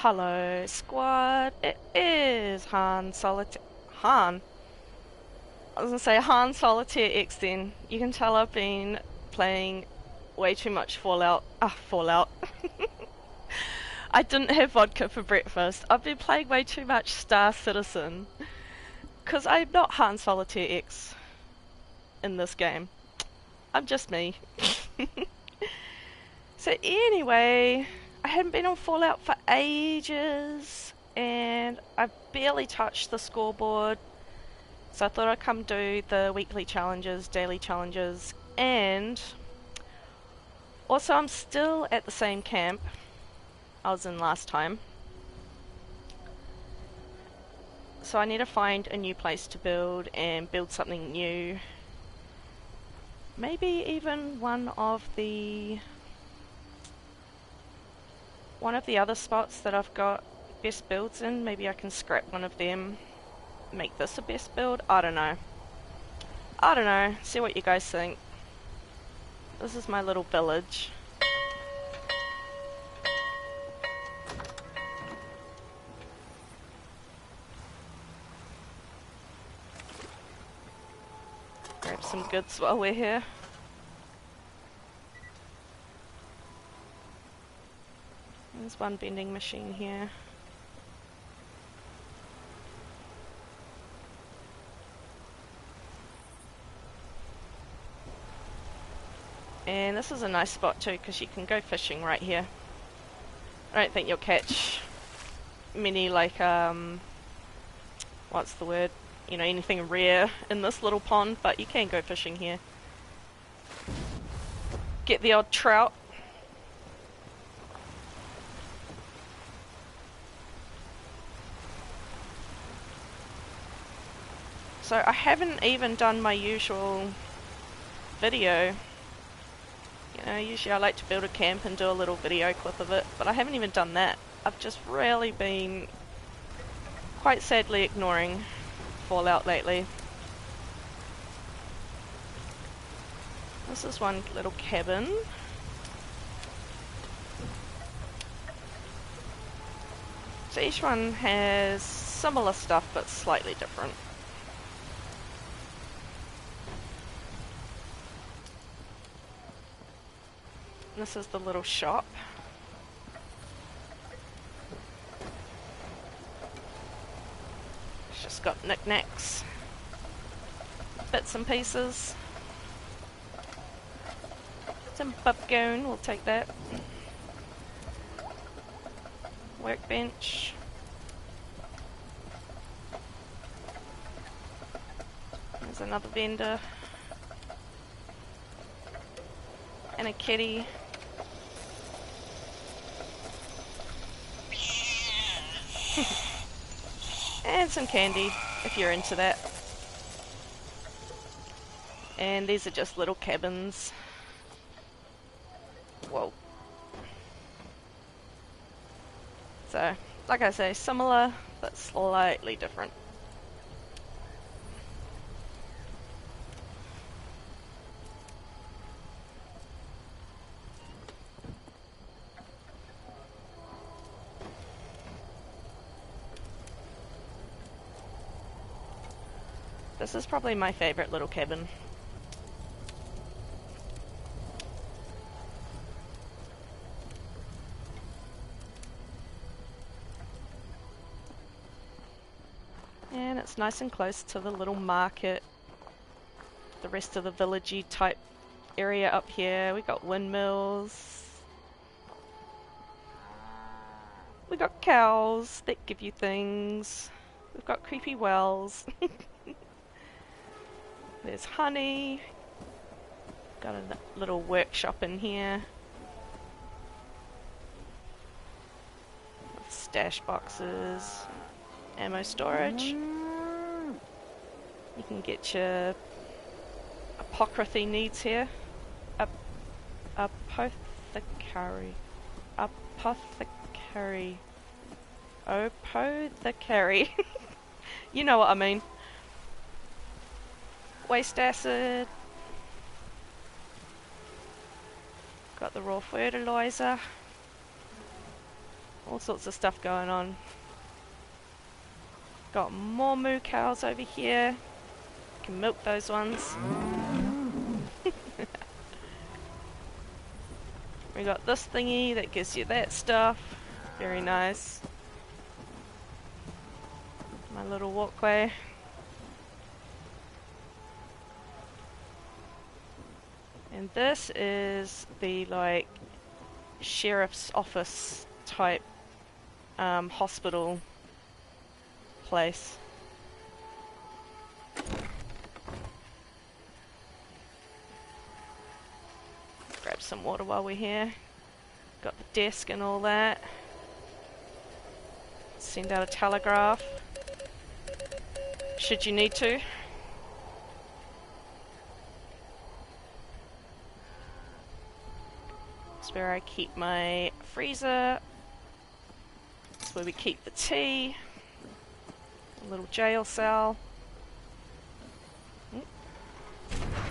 Hello, squad. It is Han Solitaire. Han? I was gonna say Han Solitaire X then. You can tell I've been playing way too much Fallout. Fallout. I didn't have vodka for breakfast. I've been playing way too much Star Citizen. Because I'm not Han Solitaire X in this game. I'm just me. So anyway, I hadn't been on Fallout for ages, and I've barely touched the scoreboard, so I thought I'd come do the weekly challenges, daily challenges, and also I'm still at the same camp I was in last time, so I need to find a new place to build and build something new. Maybe even one of the other spots that I've got best builds in. Maybe I can scrap one of them, make this a best build. I don't know. See what you guys think. This is my little village. Grab some goods while we're here. There's one vending machine here. And this is a nice spot too, because you can go fishing right here. I don't think you'll catch many, like, what's the word? You know, anything rare in this little pond, but you can go fishing here. Get the odd trout. So I haven't even done my usual video. You know, usually I like to build a camp and do a little video clip of it, but I haven't even done that. I've just really been quite sadly ignoring Fallout lately. This is one little cabin. So each one has similar stuff but slightly different. This is the little shop. It's just got knickknacks, bits and pieces. Some popcorn, we'll take that. Workbench. There's another vendor. And a kitty. And some candy, if you're into that. And these are just little cabins. Whoa. So, like I say, similar, but slightly different. This is probably my favorite little cabin. And it's nice and close to the little market, the rest of the villagey type area up here. We got windmills. We got cows that give you things. We've got creepy wells. There's honey. Got a little workshop in here. With stash boxes. Ammo storage. You can get your apothecary needs here. Apothecary. Apothecary. Apothecary. You know what I mean. Waste acid. Got the raw fertilizer. All sorts of stuff going on. Got more moo cows over here. Can milk those ones. We got this thingy that gives you that stuff. Very nice. My little walkway. And this is the like sheriff's office type hospital place. Grab some water while we're here. Got the desk and all that. Send out a telegraph. Should you need to. It's where I keep my freezer. It's where we keep the tea. A little jail cell.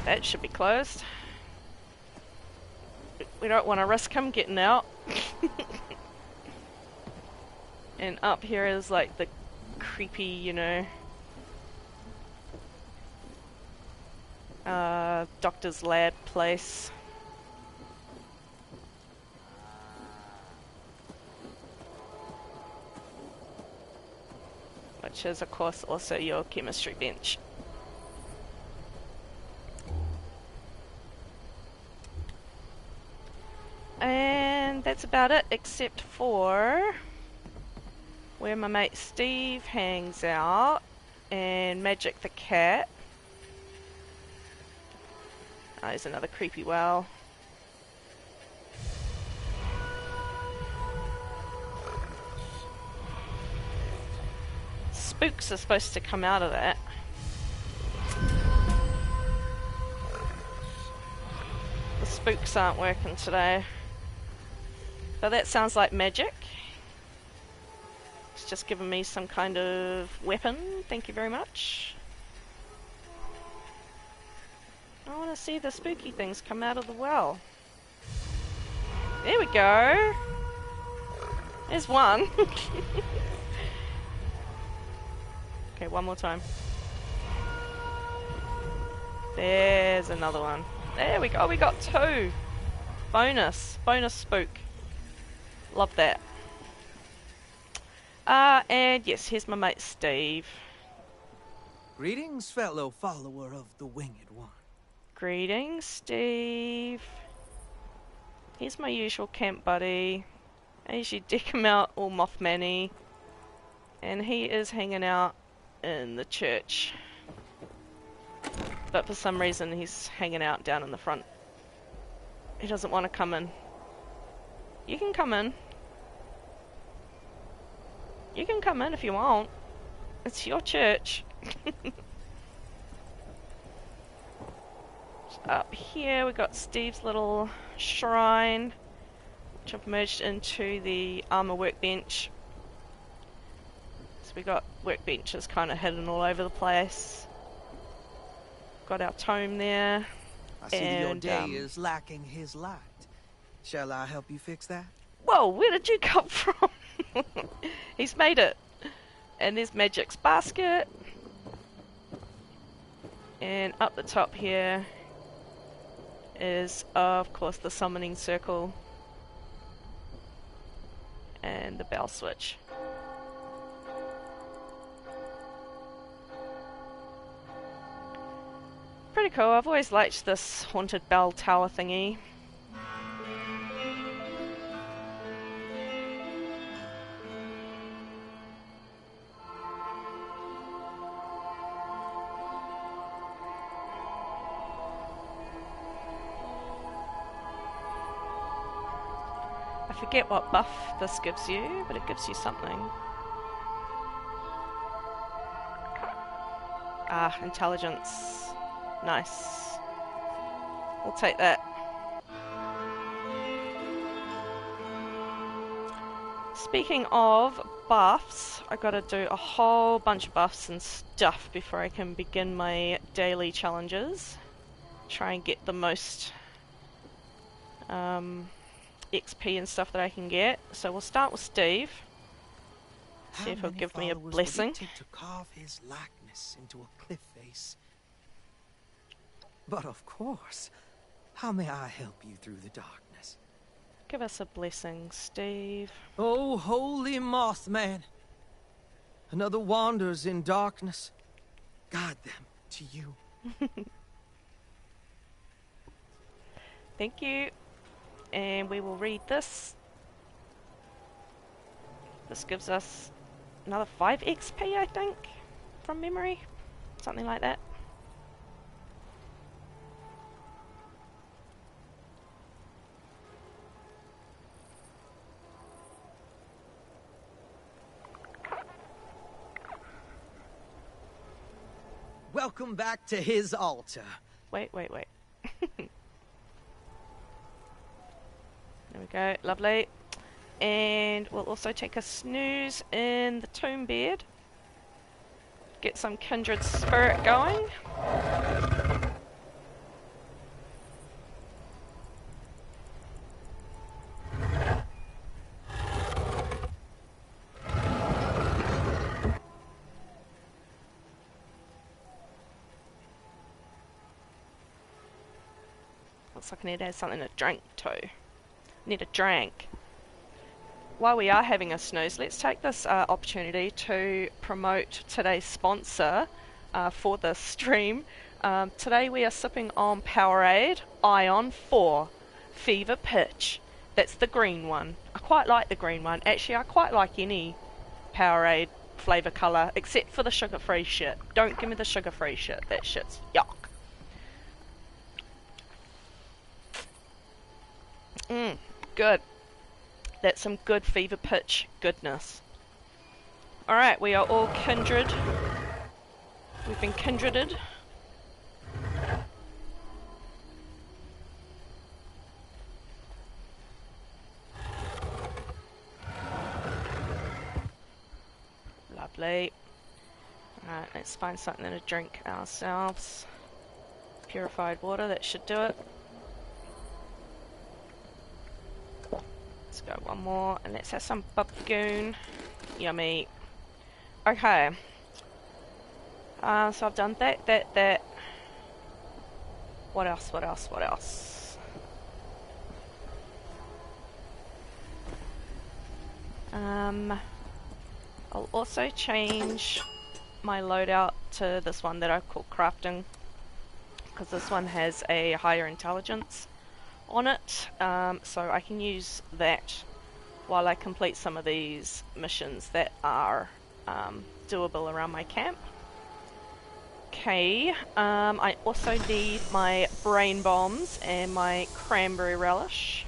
That should be closed. We don't want to risk him getting out. And up here is like the creepy, you know, doctor's lab place. Which is of course also your chemistry bench. And that's about it, except for where my mate Steve hangs out and Magic the cat. Oh, there's another creepy well. Spooks are supposed to come out of that. The spooks aren't working today. But that sounds like magic. It's just given me some kind of weapon. Thank you very much. I want to see the spooky things come out of the well. There we go. There's one. Okay, one more time. There's another one. There we go. We got two. Bonus spook. Love that. And yes, here's my mate Steve. Greetings, fellow follower of the Winged One. Greetings, Steve. He's my usual camp buddy. I usually deck him out all Mothman-y. And he is hanging out in the church. But for some reason he's hanging out down in the front. He doesn't want to come in. You can come in. You can come in if you want. It's your church. Up here we got Steve's little shrine, which I've merged into the armor workbench. So we got workbenches kind of hidden all over the place. Got our tome there. I see that your day is lacking his light. Shall I help you fix that? Whoa, where did you come from? He's made it. And there's Magic's basket. And up the top here is, of course, the summoning circle. And the bell switch. Pretty cool. I've always liked this haunted bell tower thingy. I forget what buff this gives you, but it gives you something. Ah, intelligence. Nice. We'll take that. Speaking of buffs, I gotta do a whole bunch of buffs and stuff before I can begin my daily challenges. Try and get the most XP and stuff that I can get. So we'll start with Steve. See How if he'll many give me a followers blessing. would it take to carve his likeness into a cliff face? But of course. How may I help you through the darkness? Give us a blessing, Steve. Oh, holy Mothman. Another wanders in darkness. Guide them to you. Thank you. And we will read this. This gives us another 5 XP, I think, from memory. Something like that. Welcome back to his altar. Wait. There we go, lovely. And we'll also take a snooze in the tomb bed. Get some kindred spirit going. Looks like I need to have something to drink too. Need a drink. While we are having a snooze, let's take this opportunity to promote today's sponsor for this stream. Today we are sipping on Powerade Ion 4 Fever Pitch. That's the green one. I quite like the green one. Actually, I quite like any Powerade flavour colour, except for the sugar-free shit. Don't give me the sugar-free shit. That shit's yuck. Good. That's some good Fever Pitch goodness. Alright, we are all kindred. We've been kindreded. Lovely. Alright, let's find something to drink ourselves. Purified water, that should do it. Let's go one more, and let's have some baboon. Yummy. Okay. So I've done that. What else? I'll also change my loadout to this one that I call crafting, because this one has a higher intelligence on it, so I can use that while I complete some of these missions that are doable around my camp. Okay, I also need my brain bombs and my cranberry relish.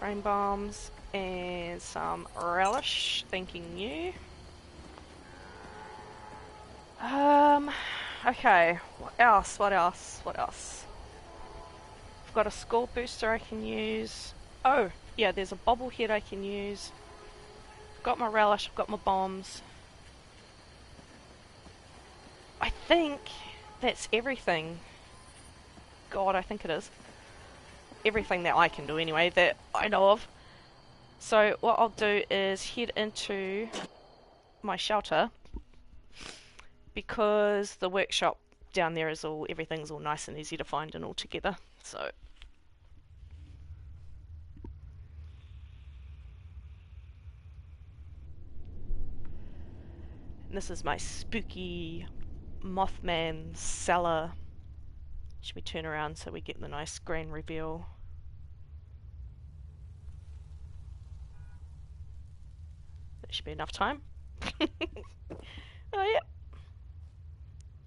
Brain bombs and some relish, thanking you. Okay, what else? I've got a score booster I can use. Oh, yeah, there's a bobblehead I can use. I've got my relish, I've got my bombs. I think that's everything. God, I think it is. Everything that I can do anyway, that I know of. So what I'll do is head into my shelter, because the workshop down there is everything's all nice and easy to find and all together. So and this is my spooky Mothman cellar. Should we turn around so we get the nice grand reveal? That should be enough time.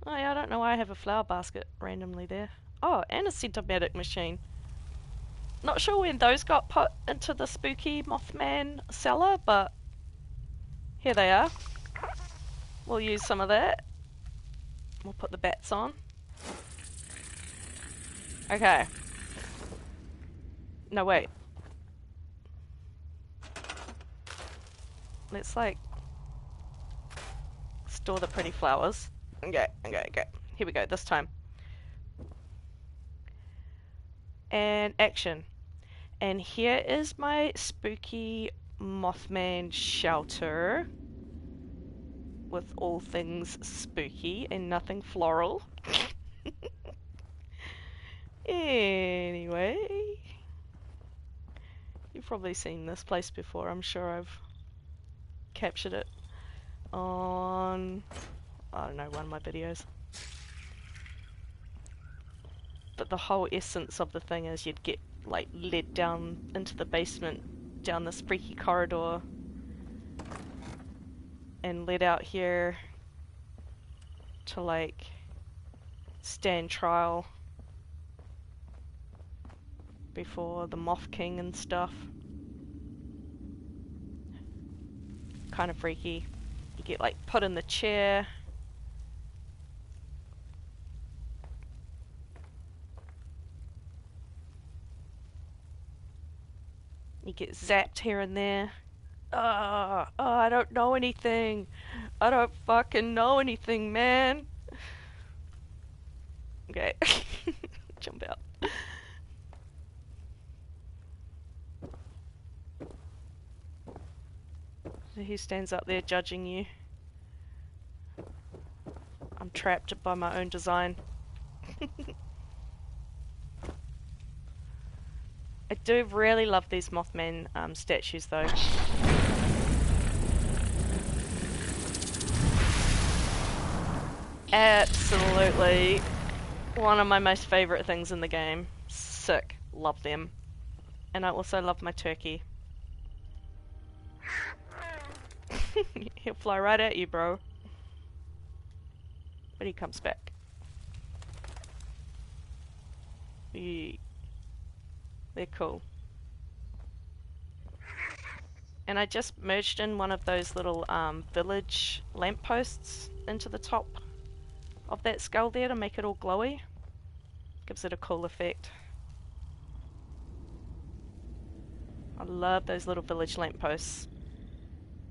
Oh yeah, I don't know why I have a flower basket randomly there. Oh, and a Centomatic machine. Not sure when those got put into the spooky Mothman cellar, but here they are. We'll use some of that. We'll put the bats on. Okay. No, wait. Let's, like, store the pretty flowers. Okay. Here we go, this time. And action. And here is my spooky Mothman shelter with all things spooky and nothing floral. Anyway, you've probably seen this place before. I'm sure I've captured it on, I don't know, one of my videos. But the whole essence of the thing is you'd get like led down into the basement, down this freaky corridor, and led out here to like stand trial before the Moth King and stuff. Kind of freaky. You get like put in the chair. You get zapped here and there. I don't know anything. I don't fucking know anything, man. Okay. Jump out. So he stands up there judging you. I'm trapped by my own design. I do really love these Mothman statues though. Absolutely one of my most favourite things in the game. Sick. Love them. And I also love my turkey. He'll fly right at you, bro. But he comes back. They're cool. And I just merged in one of those little village lampposts into the top of that skull there to make it all glowy. Gives it a cool effect. I love those little village lampposts.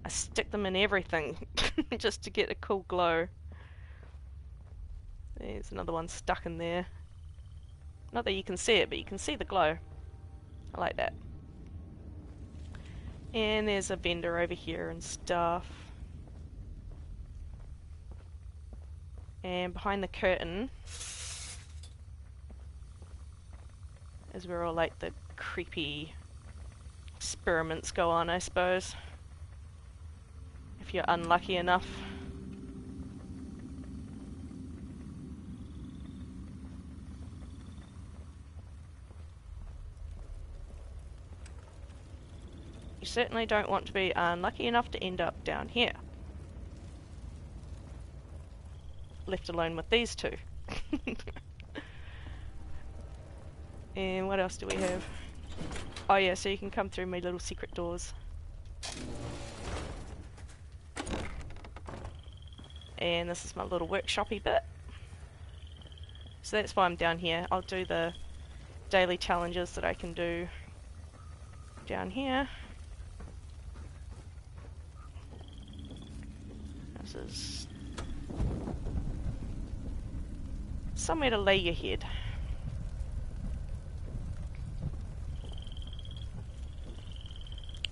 I stick them in everything just to get a cool glow. There's another one stuck in there. Not that you can see it, but you can see the glow. I like that. And there's a vendor over here and stuff. And behind the curtain is where all like the creepy experiments go on, I suppose. If you're unlucky enough. You certainly don't want to be unlucky enough to end up down here. Left alone with these two. And what else do we have? Oh yeah, so you can come through my little secret doors. And this is my little workshop-y bit. So that's why I'm down here. I'll do the daily challenges that I can do down here. This is somewhere to lay your head.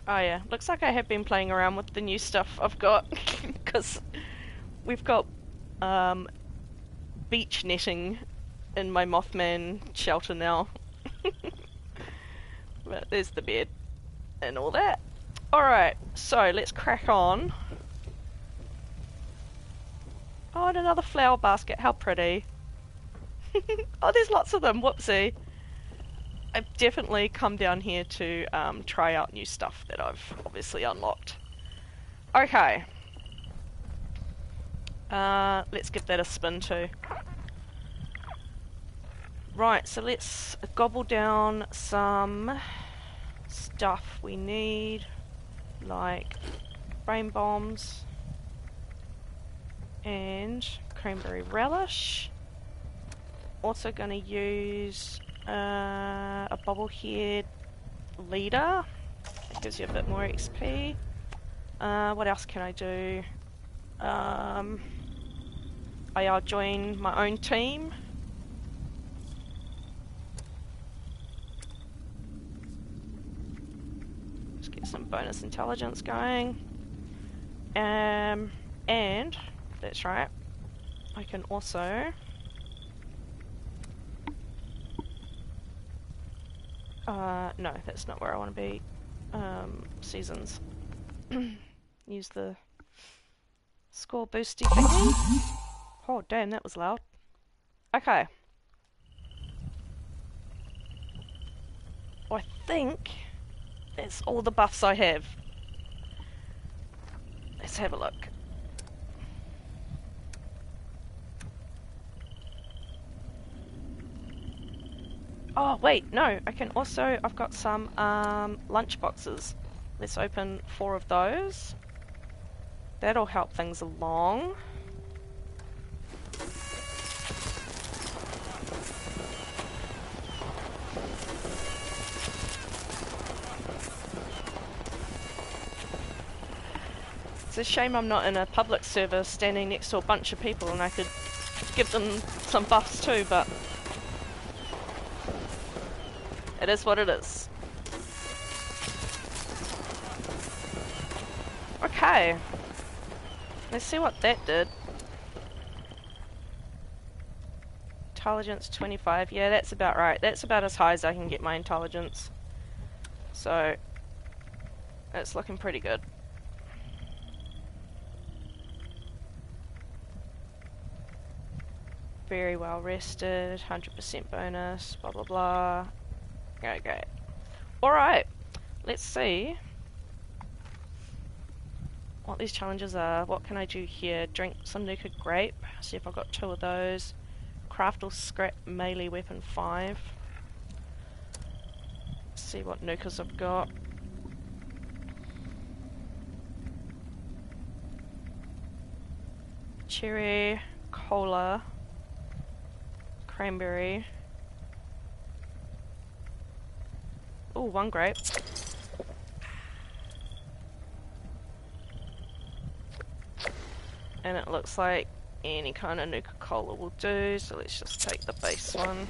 Oh yeah, looks like I have been playing around with the new stuff I've got, because we've got beach netting in my Mothman shelter now. But there's the bed and all that. Alright, so let's crack on. Oh, and another flower basket, how pretty. Oh, there's lots of them, whoopsie. I've definitely come down here to try out new stuff that I've obviously unlocked. Okay. Let's give that a spin too. Right, so let's gobble down some stuff we need, like brain bombs and cranberry relish. Also going to use a bobblehead leader. It gives you a bit more XP. What else can I do? I'll join my own team. Let's get some bonus intelligence going. And that's right. I can also no, that's not where I want to be. Seasons. Use the score boosty thingy. Oh damn, that was loud. Okay. I think that's all the buffs I have. Let's have a look. Oh wait, no, I can also, I've got some lunch boxes. Let's open 4 of those. That'll help things along. It's a shame I'm not in a public server standing next to a bunch of people and I could give them some buffs too, but it is what it is. Okay. Let's see what that did. Intelligence 25. Yeah, that's about right. That's about as high as I can get my intelligence. So, it's looking pretty good. Very well rested, 100% bonus, blah blah blah. Okay. Alright, let's see what these challenges are. What can I do here? Drink some Nuka Grape. See if I've got 2 of those. Craft or scrap melee weapon 5. See what Nukas I've got. Cherry, cola, cranberry. Oh, 1 grape. And it looks like any kind of Nuka Cola will do, so let's just take the base one.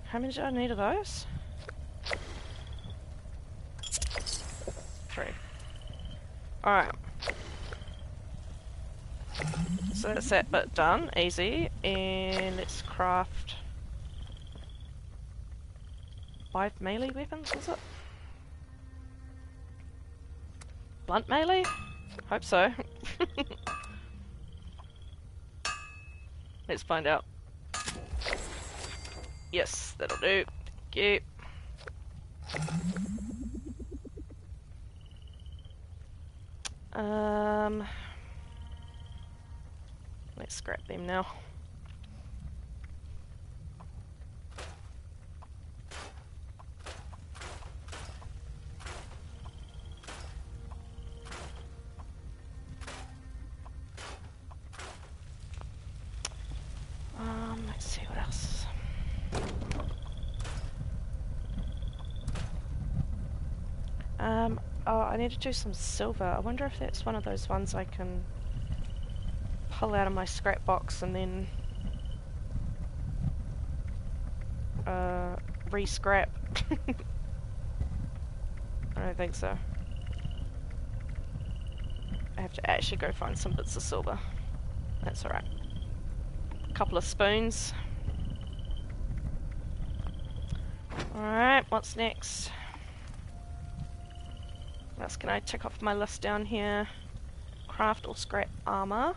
How many do I need of those? 3. Alright. So that's that bit done, easy, and let's craft 5 melee weapons, was it? Blunt melee? Hope so. Let's find out. Yes, that'll do. Thank you. Let's scrap them now. Let's see what else. Oh, I need to do some silver. I wonder if that's one of those ones I can pull out of my scrap box and then re-scrap. I don't think so. I have to actually go find some bits of silver. That's alright. A couple of spoons. Alright, what's next? What else can I tick off my list down here? Craft or scrap armor.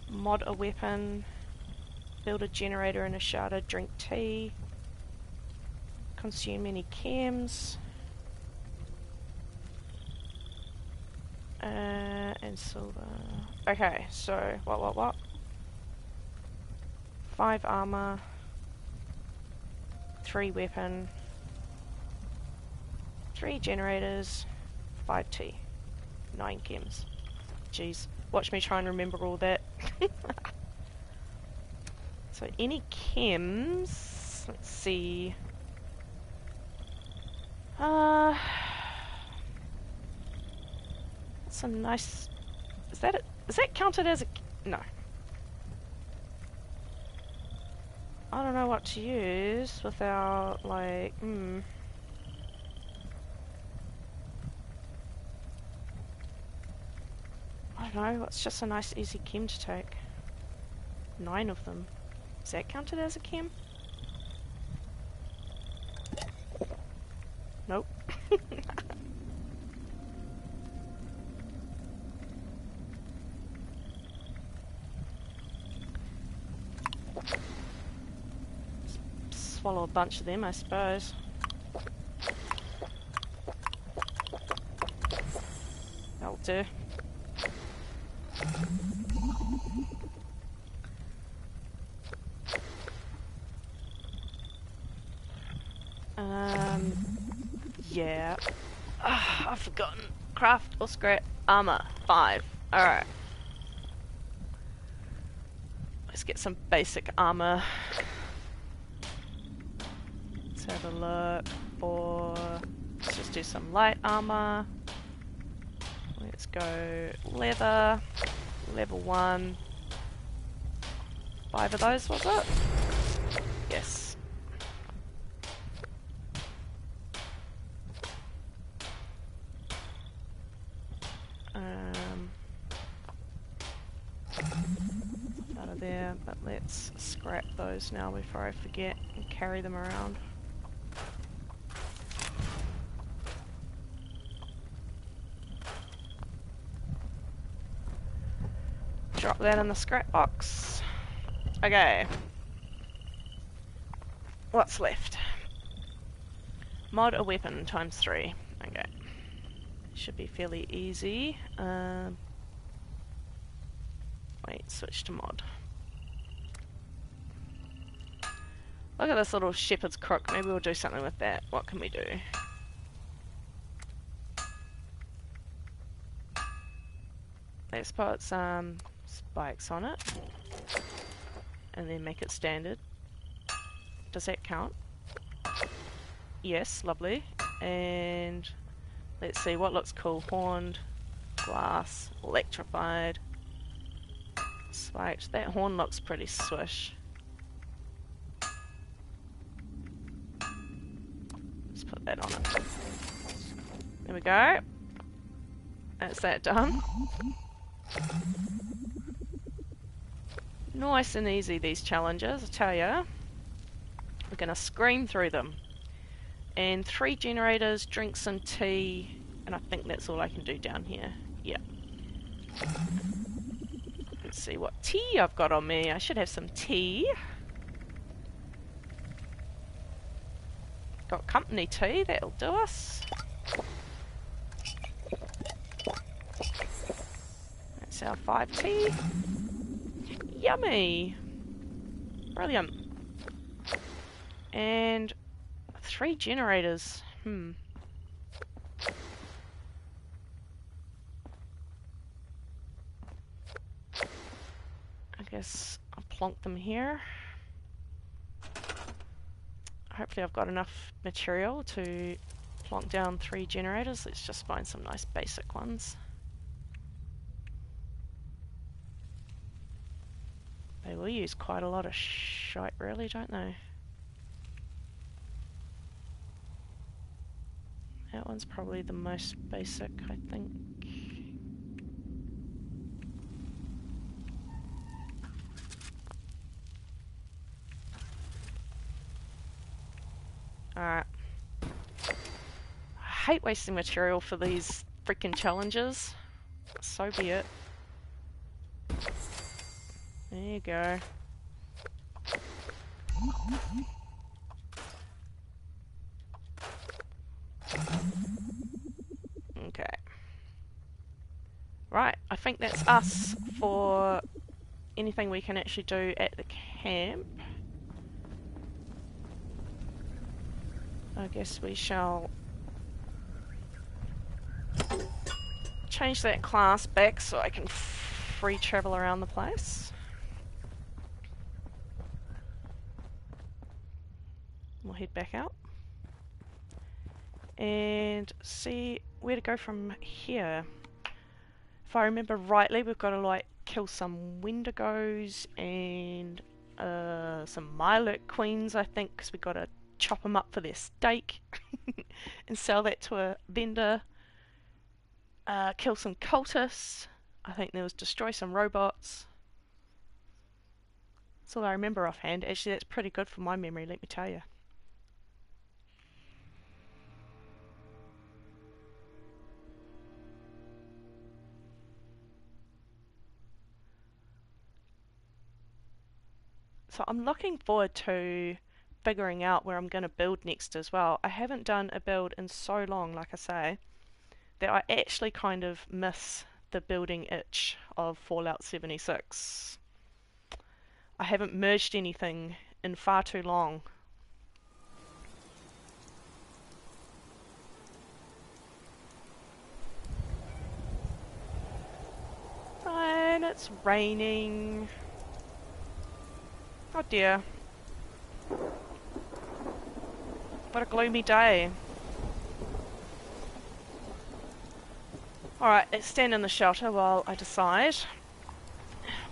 Mod a weapon. Build a generator in a shelter. Drink tea. Consume any chems. And silver. Okay, so what? 5 armor. 3 weapon. 3 generators. 5 tea. 9 chems. Jeez. Watch me try and remember all that. So any chems? Let's see. That's a nice. Is that counted as a? No. I don't know what to use without like. I don't know, it's just a nice easy chem to take. 9 of them. Is that counted as a chem? Nope. Swallow a bunch of them, I suppose. That'll do. Yeah. I've forgotten. Craft or scrap armor. 5. Alright. Let's get some basic armor. Let's have a look for... Let's just do some light armor. Let's go leather. Level 1. 5 of those, was it? Yes. Out of there, but let's scrap those now before I forget and carry them around. Drop that in the scrap box. Okay. What's left? Mod a weapon ×3. Okay. Should be fairly easy. Wait, switch to mod. Look at this little shepherd's crook. Maybe we'll do something with that. What can we do? Let's put some spikes on it. And then make it standard. Does that count? Yes, lovely. And let's see what looks cool. Horned, glass, electrified, spiked. That horn looks pretty swish. Let's put that on it. There we go. That's that done. Nice and easy, these challenges, I tell ya. We're gonna scream through them. And 3 generators, drink some tea, and I think that's all I can do down here. Yeah. Let's see what tea I've got on me. I should have some tea. Got company tea, that'll do us. That's our 5 tea. Yummy! Brilliant. And 3 generators. I guess I'll plonk them here. Hopefully I've got enough material to plonk down 3 generators. Let's just find some nice basic ones. They will use quite a lot of shite, really, don't they? That one's probably the most basic, I think. Alright. I hate wasting material for these freaking challenges. So be it. There you go. Okay. Right, I think that's us for anything we can actually do at the camp. I guess we shall change that class back so I can free travel around the place. We'll head back out and see where to go from here. If I remember rightly, we've got to like kill some Wendigos and some Mirelurk queens, I think, because we've got to chop them up for their steak and sell that to a vendor. Kill some cultists. I think there was destroy some robots. That's all I remember offhand. Actually, that's pretty good for my memory, let me tell you. So I'm looking forward to figuring out where I'm going to build next as well. I haven't done a build in so long, like I say, that I actually kind of miss the building itch of Fallout 76. I haven't merged anything in far too long. Fine, it's raining. Oh dear. What a gloomy day. Alright, let's stand in the shelter while I decide.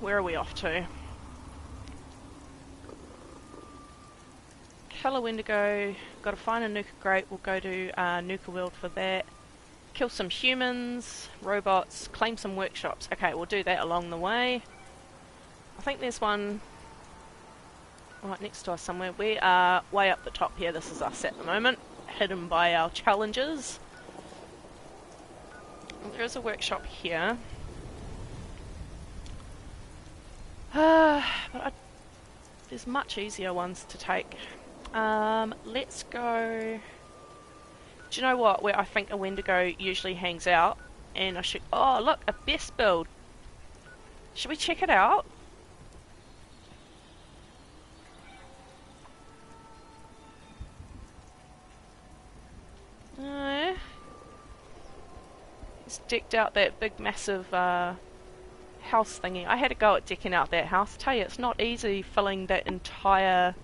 Where are we off to? Kill a Wendigo. Gotta find a Nuka Grate. We'll go to Nuka World for that. Kill some humans, robots, claim some workshops. Okay, we'll do that along the way. I think there's one right next to us somewhere. We are way up the top here. This is us at the moment, hidden by our challenges. There is a workshop here. There's much easier ones to take. Let's go... Do you know what? Where I think a Wendigo usually hangs out. And I should... Oh, look! A best build! Should we check it out? It's decked out that big massive house thingy. I had a go at decking out that house. I tell you, it's not easy filling that entire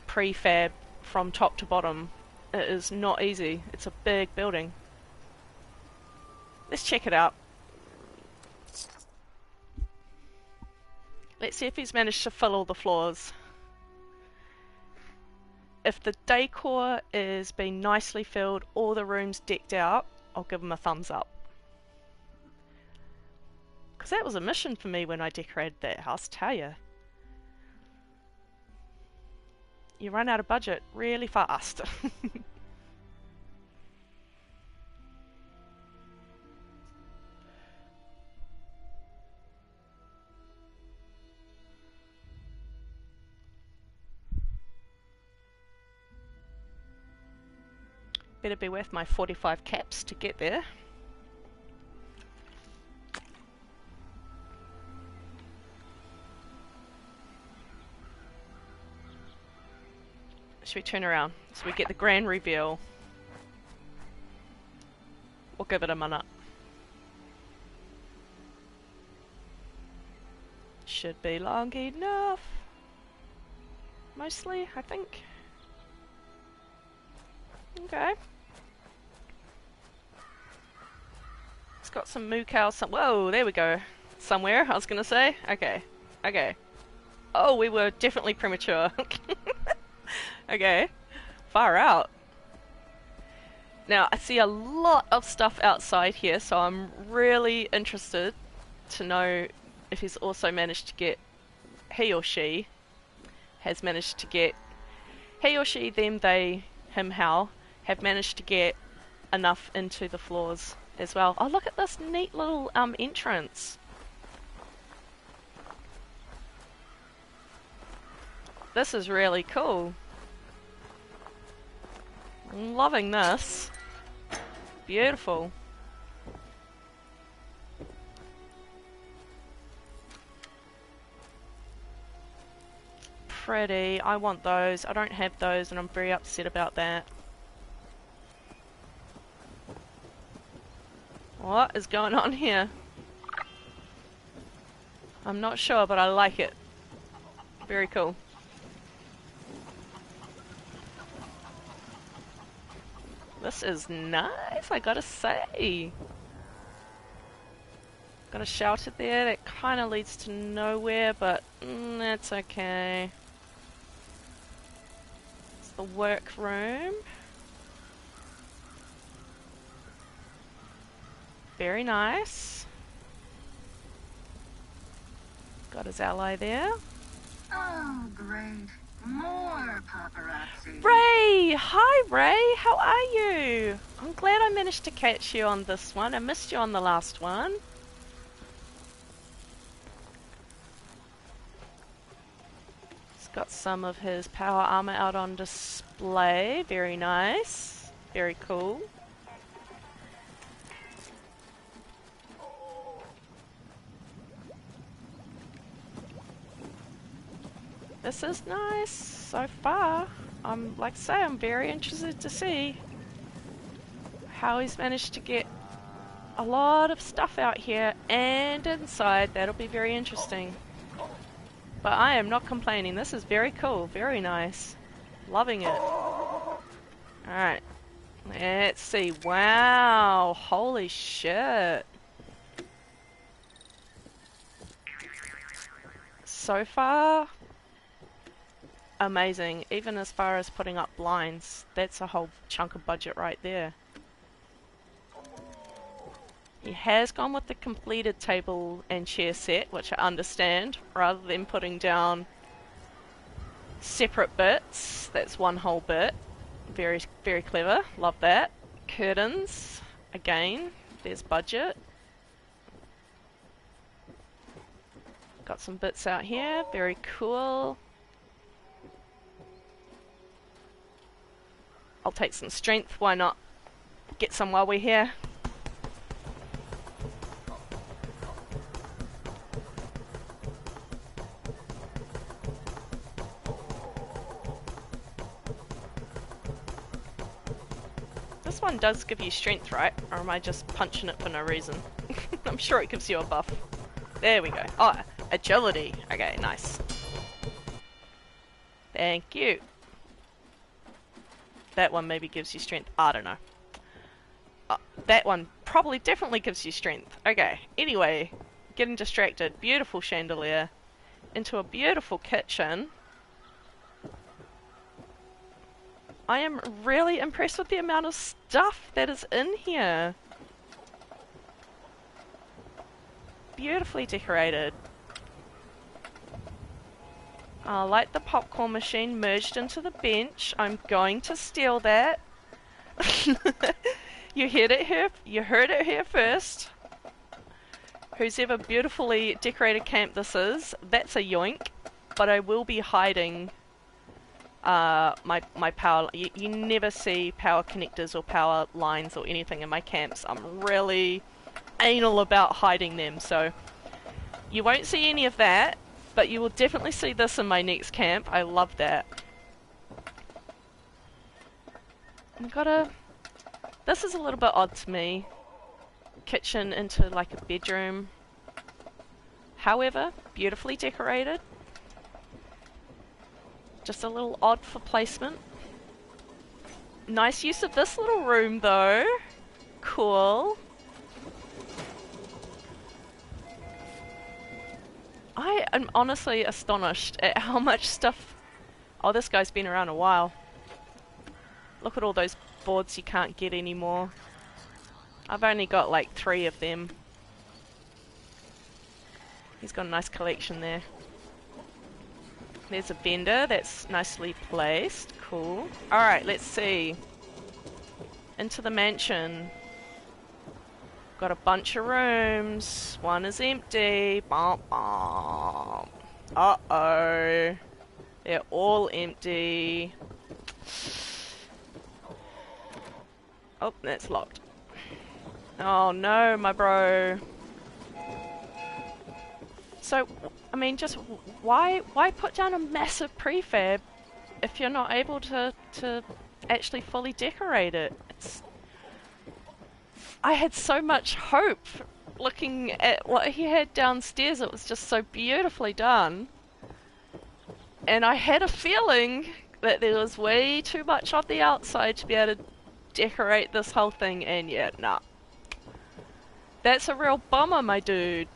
prefab from top to bottom. It is not easy. It's a big building. Let's check it out. Let's see if he's managed to fill all the floors. If the decor is being nicely filled, all the rooms decked out, I'll give him a thumbs up. Because that was a mission for me when I decorated that house, tell you. You run out of budget really fast. Better be worth my 45 caps to get there. Should we turn around so we get the grand reveal? We'll give it a minute. Should be long enough. Mostly, I think. Okay. It's got some moo cows. Whoa, there we go. Somewhere, I was gonna say. Okay. Okay. Oh, we were definitely premature. Okay. Far out. Now, I see a lot of stuff outside here, so I'm really interested to know if he's also managed to get... He or she has managed to get... He or she, them, they, him, how, have managed to get enough into the floors as well. Oh, look at this neat little entrance. This is really cool. I'm loving this. Beautiful. Pretty. I want those. I don't have those and I'm very upset about that. What is going on here? I'm not sure, but I like it. Very cool. This is nice, I gotta say. Got a shelter there that kind of leads to nowhere, but that's okay. It's the workroom. Very nice. Got his ally there. Oh, great. More paparazzi. Ray! Hi, Ray! How are you? I'm glad I managed to catch you on this one. I missed you on the last one. He's got some of his power armor out on display. Very nice. Very cool. This is nice so far. Like I say, I'm very interested to see how he's managed to get a lot of stuff out here and inside. That'll be very interesting. But I am not complaining. This is very cool, very nice. Loving it. Alright. Let's see. Wow. Holy shit. So far, amazing. Even as far as putting up blinds, that's a whole chunk of budget right there. He has gone with the completed table and chair set, which I understand, rather than putting down separate bits. That's one whole bit. Very, very clever. Love that. Curtains. Again, there's budget. Got some bits out here. Very cool. I'll take some strength. Why not? Get some while we're here. This one does give you strength, right? Or am I just punching it for no reason? I'm sure it gives you a buff. There we go. Oh, agility. Okay, nice. Thank you. That one maybe gives you strength. I don't know. That one probably definitely gives you strength. Okay, anyway. Getting distracted. Beautiful chandelier. Into a beautiful kitchen. I am really impressed with the amount of stuff that is in here. Beautifully decorated. I like the popcorn machine merged into the bench. I'm going to steal that. You heard it here first. Whose ever beautifully decorated camp this is, that's a yoink. But I will be hiding my power. You never see power connectors or power lines or anything in my camps. I'm really anal about hiding them, so you won't see any of that, but you will definitely see this in my next camp. I love that. I've got a... This is a little bit odd to me. Kitchen into like a bedroom. However, beautifully decorated. Just a little odd for placement. Nice use of this little room though. Cool. I am honestly astonished at how much stuff... Oh, this guy's been around a while. Look at all those boards you can't get anymore. I've only got like 3 of them. He's got a nice collection there. There's a vendor that's nicely placed. Cool. Alright, let's see. Into the mansion. Got a bunch of rooms. One is empty. Bom, bom. Uh-oh. They're all empty. Oh, that's locked. Oh no, my bro. So, I mean, just why put down a massive prefab if you're not able to actually fully decorate it? I had so much hope looking at what he had downstairs. It was just so beautifully done. And I had a feeling that there was way too much on the outside to be able to decorate this whole thing, and yet, nah. That's a real bummer, my dude.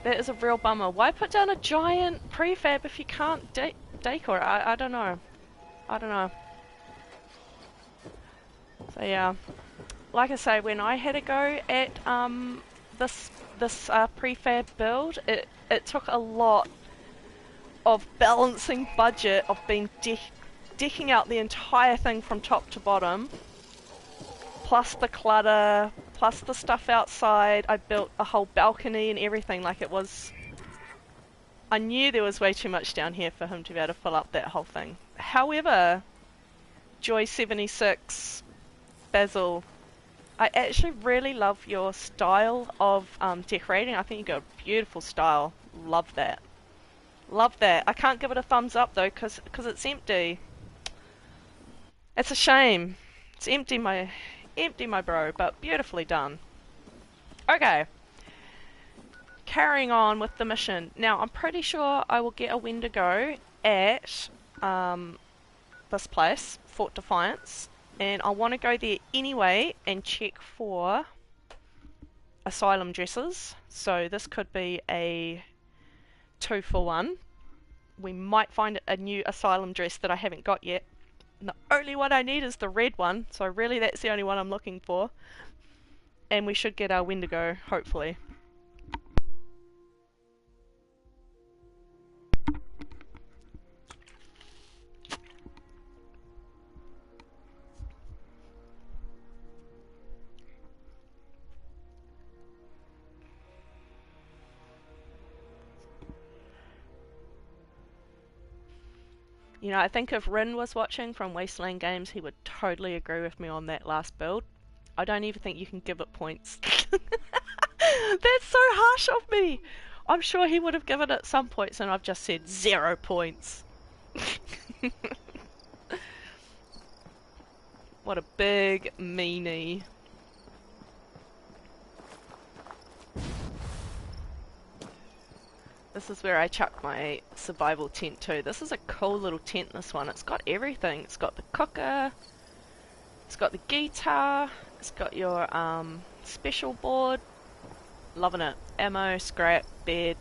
That is a real bummer. Why put down a giant prefab if you can't decor it? I don't know. I don't know. So yeah. Like I say, when I had a go at this this prefab build, it took a lot of balancing budget of being decking out the entire thing from top to bottom, plus the clutter, plus the stuff outside. I built a whole balcony and everything. Like, it was... I knew there was way too much down here for him to be able to fill up that whole thing. However, Joy76, Basil, I actually really love your style of decorating. I think you got a beautiful style. Love that. Love that. I can't give it a thumbs up though, cause it's empty. It's a shame. It's empty, my bro, but beautifully done. Okay. Carrying on with the mission. Now, I'm pretty sure I will get a Wendigo at this place, Fort Defiance, and I want to go there anyway and check for asylum dresses. So this could be a 2-for-1. We might find a new asylum dress that I haven't got yet. And the only one I need is the red one, so really that's the only one I'm looking for. And we should get our Wendigo, hopefully. You know, I think if Rin was watching from Wasteland Games, he would totally agree with me on that last build. I don't even think you can give it points. That's so harsh of me! I'm sure he would have given it some points and I've just said 0 points. What a big meanie. This is where I chuck my survival tent too. This is a cool little tent, this one. It's got everything. It's got the cooker, it's got the guitar, it's got your special board. Loving it. Ammo, scrap, bed,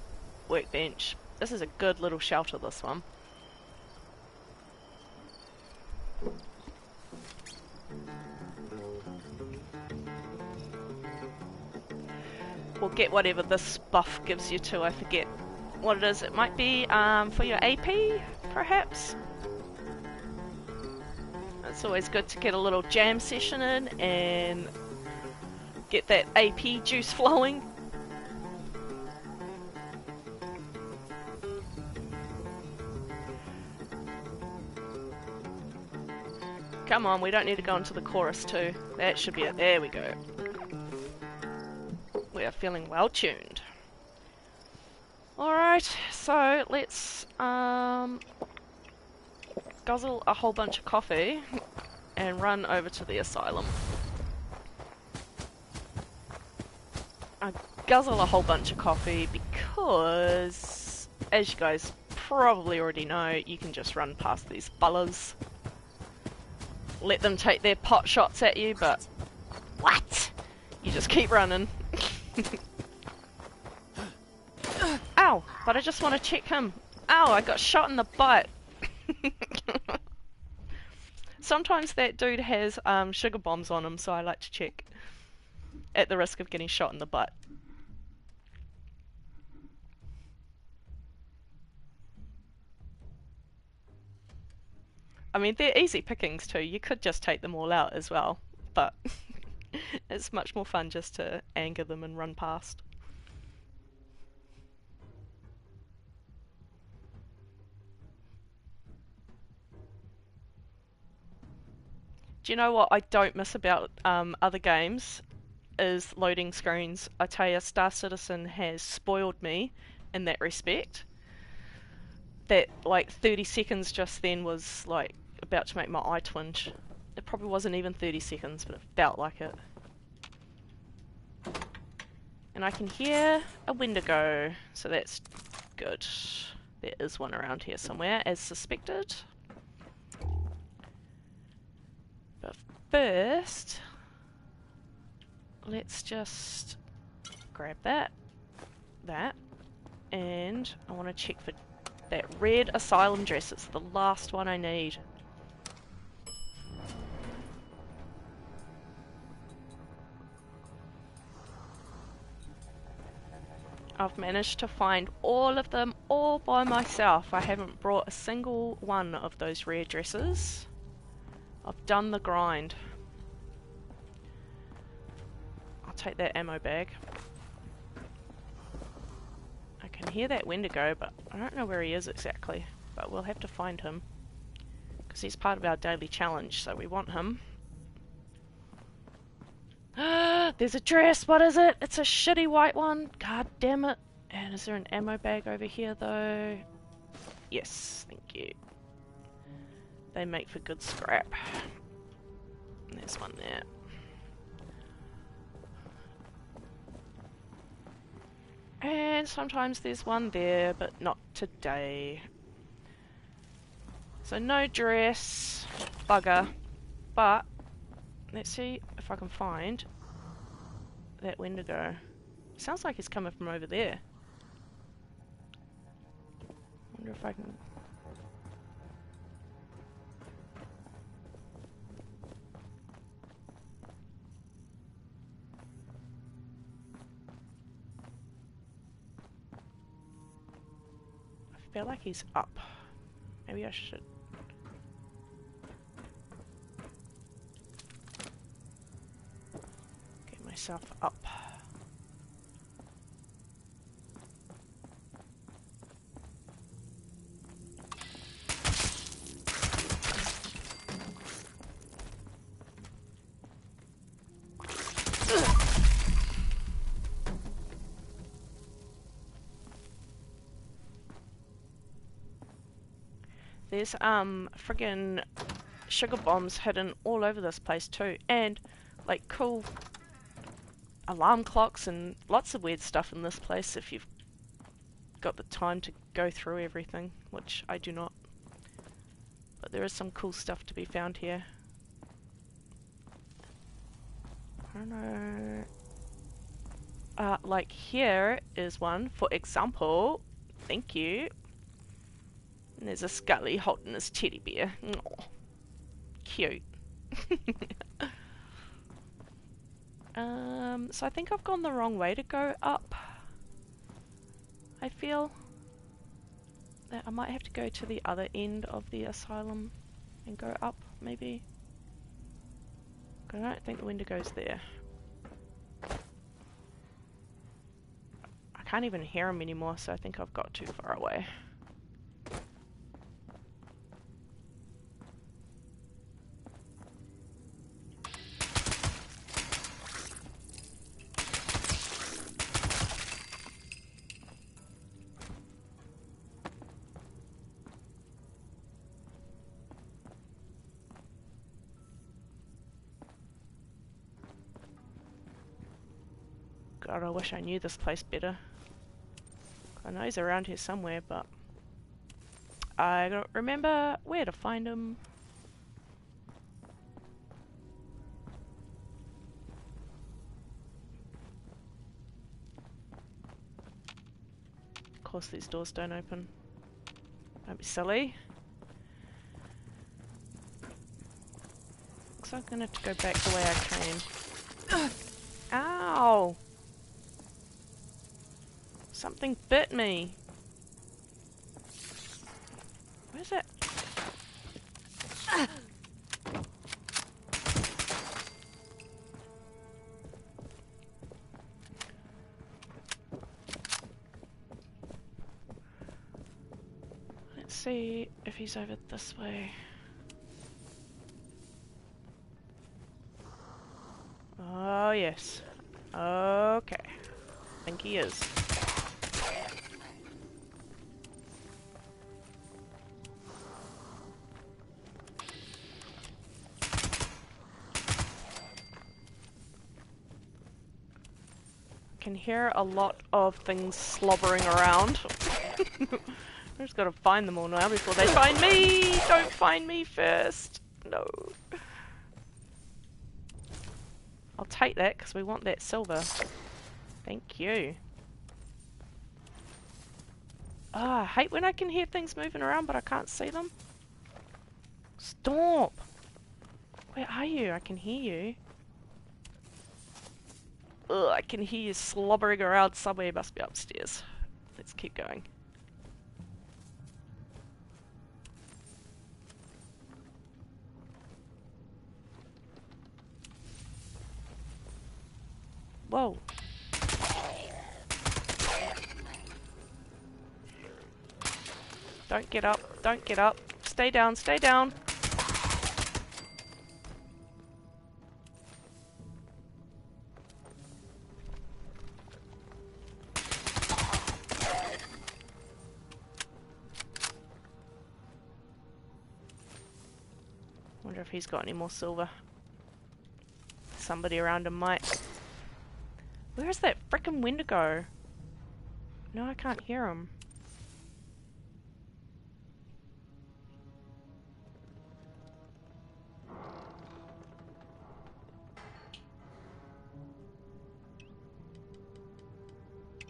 workbench. This is a good little shelter, this one. We'll get whatever this buff gives you too, I forget what it is. It might be for your AP, perhaps? It's always good to get a little jam session in and get that AP juice flowing. Come on, we don't need to go into the chorus too. That should be it. There we go. We are feeling well tuned. Alright, so let's guzzle a whole bunch of coffee and run over to the asylum. I guzzle a whole bunch of coffee because, as you guys probably already know, you can just run past these bullers. Let them take their pot shots at you, but what? You just keep running. Ow! But I just want to check him. Ow! I got shot in the butt. Sometimes that dude has sugar bombs on him, so I like to check. At the risk of getting shot in the butt. I mean, they're easy pickings too. You could just take them all out as well, but it's much more fun just to anger them and run past. Do you know what I don't miss about other games? Is loading screens. I tell you, Star Citizen has spoiled me in that respect. That, like, 30 seconds just then was, like, about to make my eye twinge. It probably wasn't even 30 seconds, but it felt like it. And I can hear a Wendigo, so that's good. There is one around here somewhere, as suspected. But first, let's just grab that, and I want to check for that red asylum dress. It's the last one I need. I've managed to find all of them all by myself. I haven't brought a single one of those rare dresses. I've done the grind. I'll take that ammo bag. I can hear that Wendigo, but I don't know where he is exactly. But we'll have to find him. Because he's part of our daily challenge, so we want him. There's a dress! What is it? It's a shitty white one! God damn it! And is there an ammo bag over here though? Yes, thank you. They make for good scrap. And there's one there. And sometimes there's one there, but not today. So no dress, bugger, but let's see if I can find that Wendigo. Sounds like he's coming from over there. Wonder if I can... I feel like he's up. Maybe I should... get myself up. There's friggin' sugar bombs hidden all over this place too, and like cool alarm clocks and lots of weird stuff in this place if you've got the time to go through everything, which I do not. But there is some cool stuff to be found here. I don't know. Like here is one, for example. Thank you. And there's a Scully holding his teddy bear. Aww. Cute. So I think I've gone the wrong way to go up. I feel that I might have to go to the other end of the asylum and go up, maybe. I don't think the Wendigo's there. I can't even hear him anymore, so I think I've got too far away. God, I wish I knew this place better. I know he's around here somewhere, but I don't remember where to find him. Of course these doors don't open. Don't be silly. Looks like I'm gonna have to go back the way I came. Ow! Something bit me. Where's it? Let's see if he's over this way. Oh yes. Okay. I think he is. Can hear a lot of things slobbering around. I just gotta find them all now before they find me! Don't find me first! No. I'll take that because we want that silver. Thank you. Ah, I hate when I can hear things moving around but I can't see them. Stop! Where are you? I can hear you. Ugh, I can hear you slobbering around somewhere. You must be upstairs. Let's keep going. Whoa. Don't get up. Don't get up. Stay down. Stay down. Wonder if he's got any more silver. Somebody around him might. Where's that frickin' Wendigo? No, I can't hear him.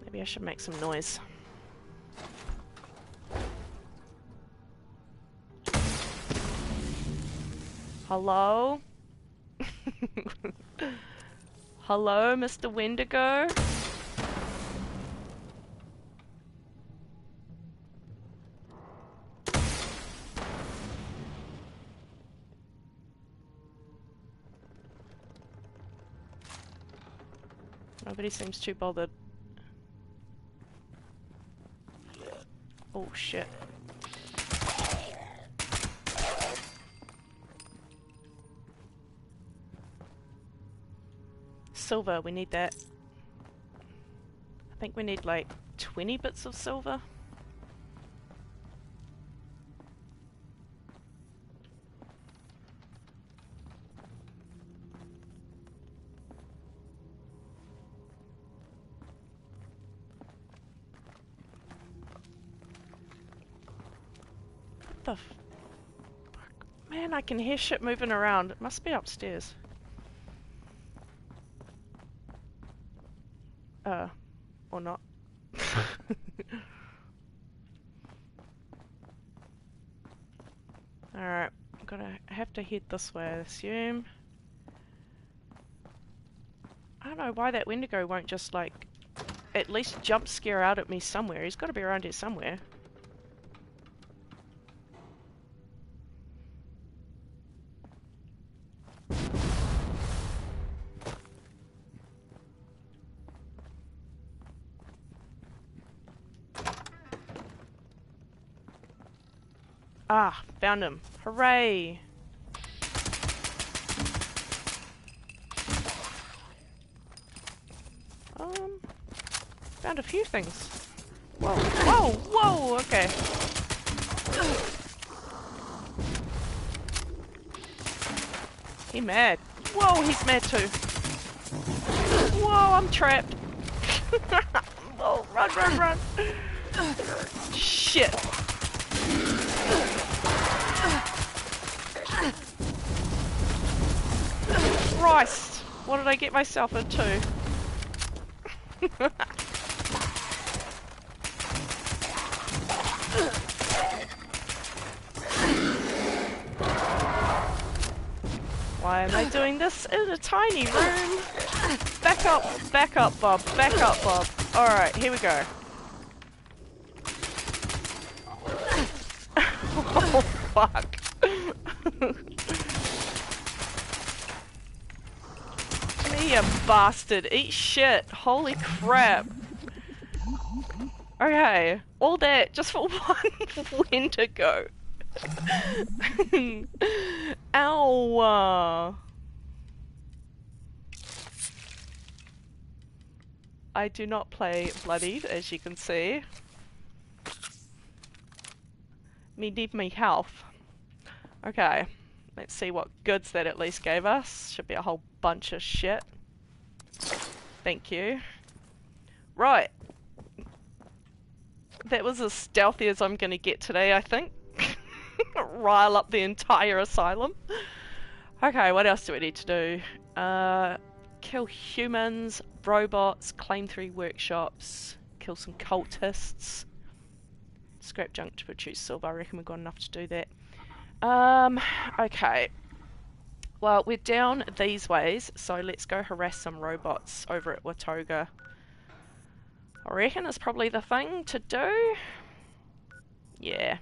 Maybe I should make some noise. Hello? Hello, Mr. Wendigo? Nobody seems too bothered. Oh shit. Silver, we need that. I think we need like 20 bits of silver. What the fuck? Man, I can hear shit moving around. It must be upstairs. Or not. Alright, I have to head this way, I assume. I don't know why that Wendigo won't just, like, at least jump scare out at me somewhere. He's got to be around here somewhere. Ah, found him. Hooray! Found a few things. Whoa, whoa, whoa, okay. He mad. Whoa, he's mad too. Whoa, I'm trapped. Whoa, run, run, run. Shit. Christ! What did I get myself into? Why am I doing this in a tiny room? Back up, Bob, back up, Bob. Alright, here we go. Oh, fuck. Me, you bastard. Eat shit. Holy crap. Okay, all that just for one Wendigo. Ow. I do not play bloodied, as you can see. Me need me health. Okay, let's see what goods that at least gave us. Should be a whole bunch of shit. Thank you. Right. That was as stealthy as I'm gonna get today, I think. Rile up the entire asylum. Okay, what else do we need to do? Kill humans, robots, claim 3 workshops, kill some cultists, scrap junk to produce silver. I reckon we've got enough to do that. Okay. Well, we're down these ways, so let's go harass some robots over at Watoga. I reckon it's probably the thing to do. Yeah.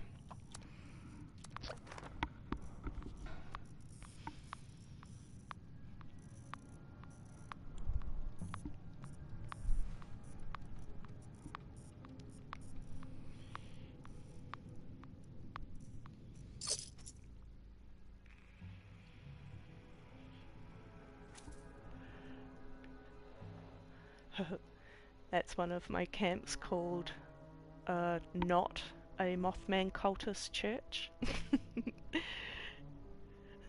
That's one of my camps called Not a Mothman Cultist Church.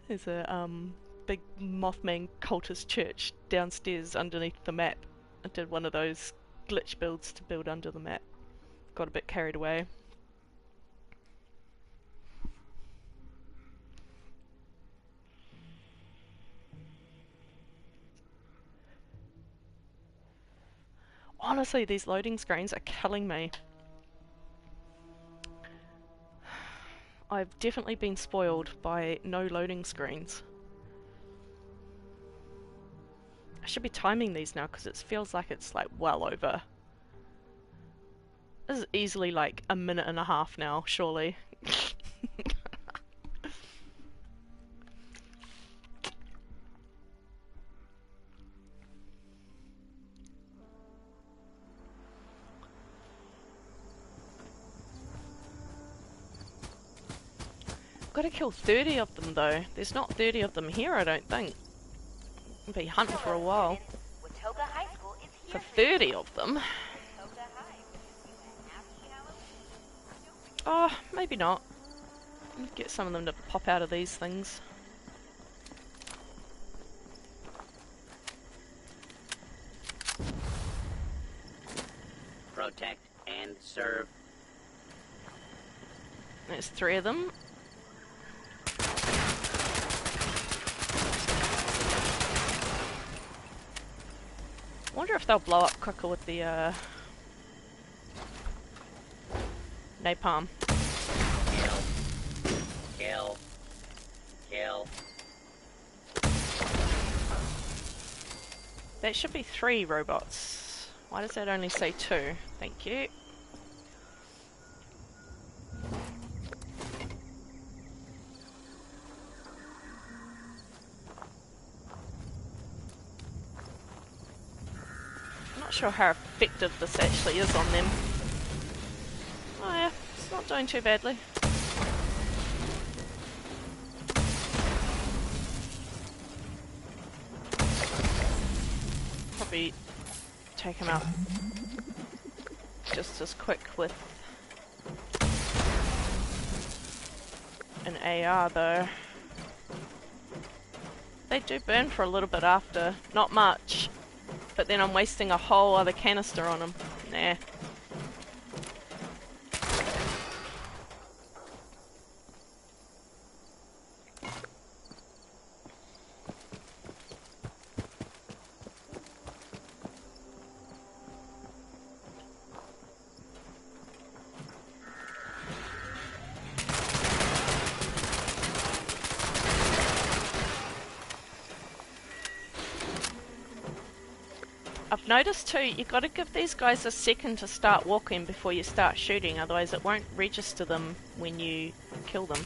There's a big Mothman Cultist church downstairs underneath the map. I did one of those glitch builds to build under the map. Got a bit carried away. Honestly, these loading screens are killing me. I've definitely been spoiled by no loading screens. I should be timing these now because it feels like it's like well over. This is easily like a minute and a half now, surely. Gotta kill 30 of them though. There's not 30 of them here, I don't think. I'll be hunting for a while. For 30 of them? Oh, maybe not. Get some of them to pop out of these things. Protect and serve. There's 3 of them. Wonder if they'll blow up quicker with the napalm. Kill. Kill. That should be 3 robots. Why does that only say 2? Thank you. Not sure how effective this actually is on them. Oh yeah, it's not doing too badly. Probably take him out just as quick with an AR though. They do burn for a little bit after, not much. But then I'm wasting a whole other canister on them. Nah. I've noticed too, you gotta give these guys a second to start walking before you start shooting, otherwise it won't register them when you kill them.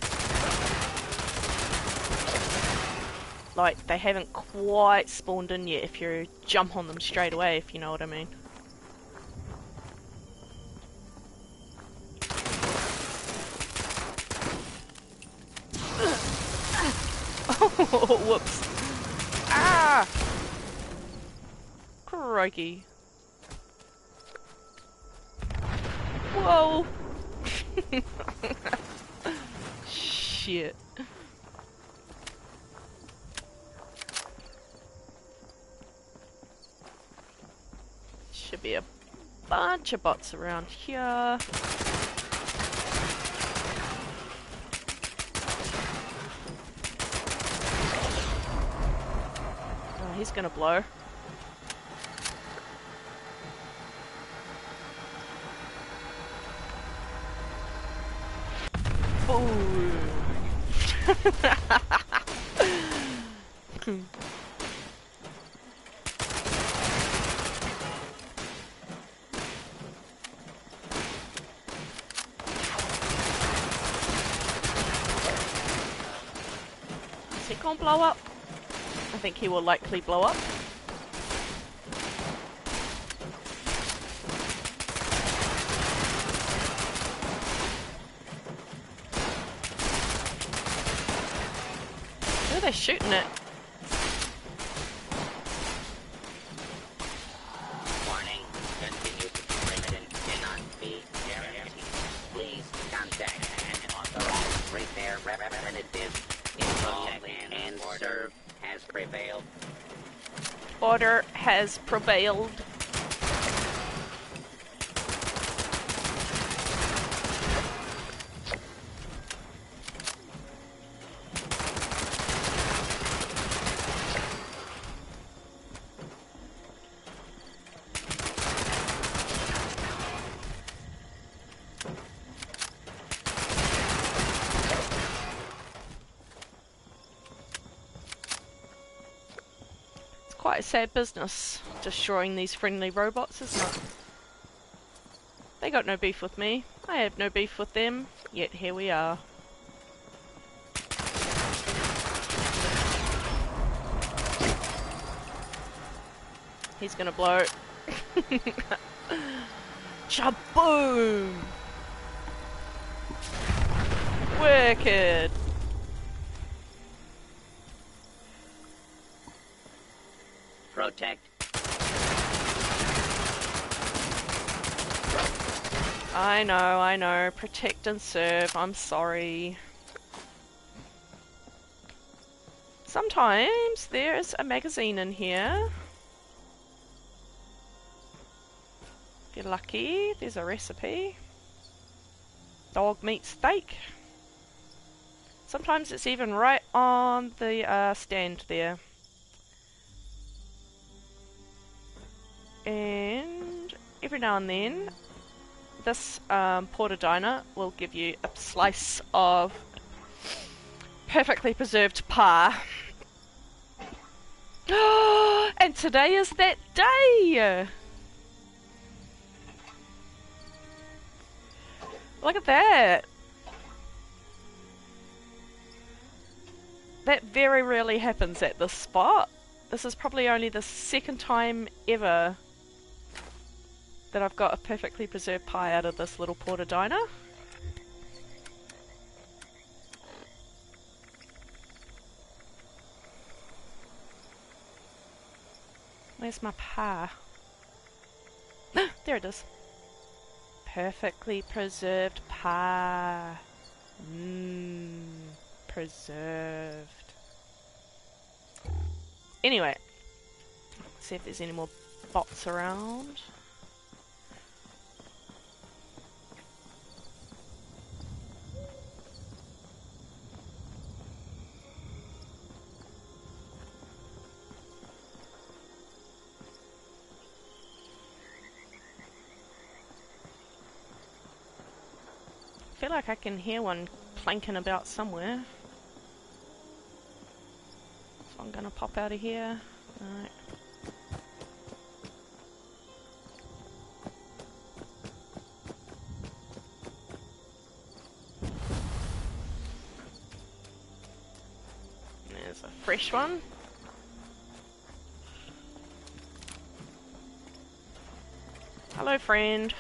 Like, they haven't quite spawned in yet if you jump on them straight away, if you know what I mean. Oh, whoops. Ah! Crikey. Whoa! Shit. Should be a bunch of bots around here. Oh, he's gonna blow. Is he gonna blow up? I think he will likely blow up. Who are they shooting at? Warning. Continued operation cannot be guaranteed. Please contact an authorized repair representative. Protect and serve has prevailed. Order has prevailed. Quite a sad business, destroying these friendly robots, isn't it? They got no beef with me. I have no beef with them. Yet here we are. He's gonna blow. Shaboom! Wicked! Protect. I know. Protect and serve. I'm sorry. Sometimes there's a magazine in here. If you're lucky, there's a recipe. Dog meat steak. Sometimes it's even right on the stand there. And every now and then, this porter diner will give you a slice of perfectly preserved pie. And today is that day! Look at that! That very rarely happens at this spot. This is probably only the second time ever that I've got a perfectly preserved pie out of this little porter diner. Where's my pie? There it is. Perfectly preserved pie. Preserved. Anyway, let's see if there's any more bots around. I feel like I can hear one planking about somewhere. So I'm gonna pop out of here. Alright. There's a fresh one. Hello, friend.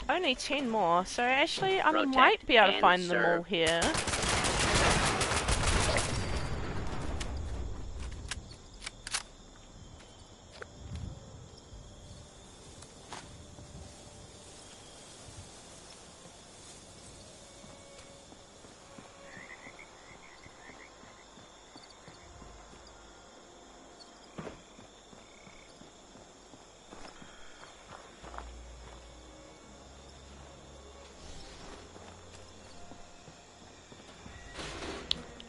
Only 10 more, so actually I Protect might be able to and find them serve. all here.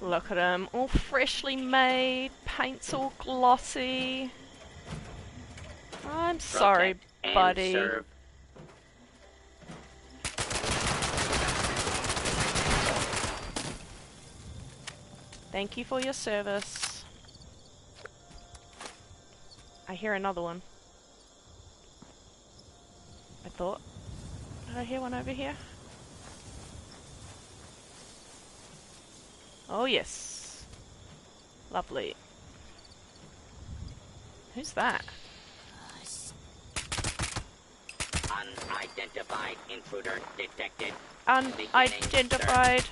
Look at him, all freshly made, paint's all glossy. I'm sorry, Protect and buddy. serve. Thank you for your service. I hear another one. I thought. Did I hear one over here? Oh yes. Lovely. Who's that? Unidentified intruder detected. Unidentified.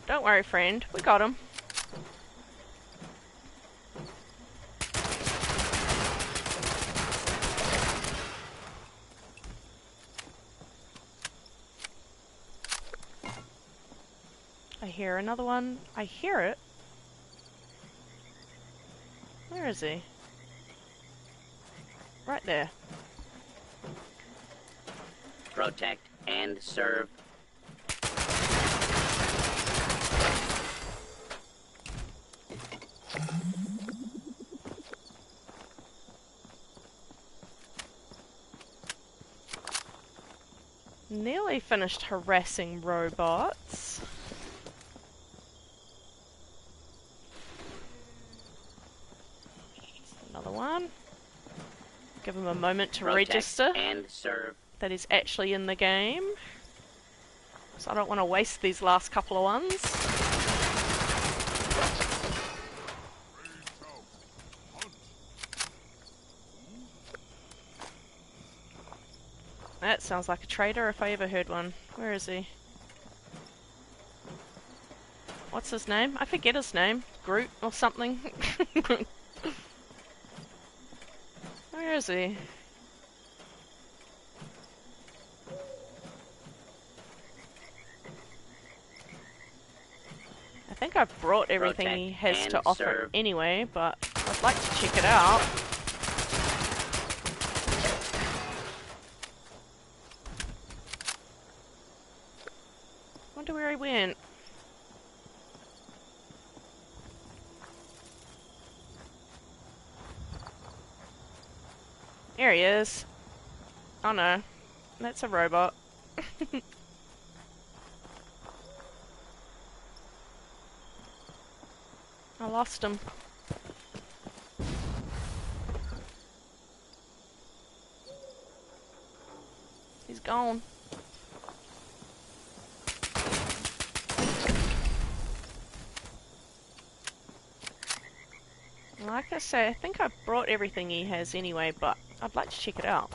Don't worry, friend. We got him. I hear another one. I hear it. Where is he? Right there. Protect and serve. Nearly finished harassing robots. Another one. Give him a moment to Protect register and serve. that he's actually in the game. So I don't want to waste these last couple of ones. That sounds like a traitor if I ever heard one. Where is he? What's his name? I forget his name. Groot or something. Where is he? I think I've brought everything he has to offer anyway, but I'd like to check it out. Wonder where he went. There he is. Oh no, that's a robot. I lost him. He's gone. Like I say, I think I've brought everything he has anyway, but I'd like to check it out.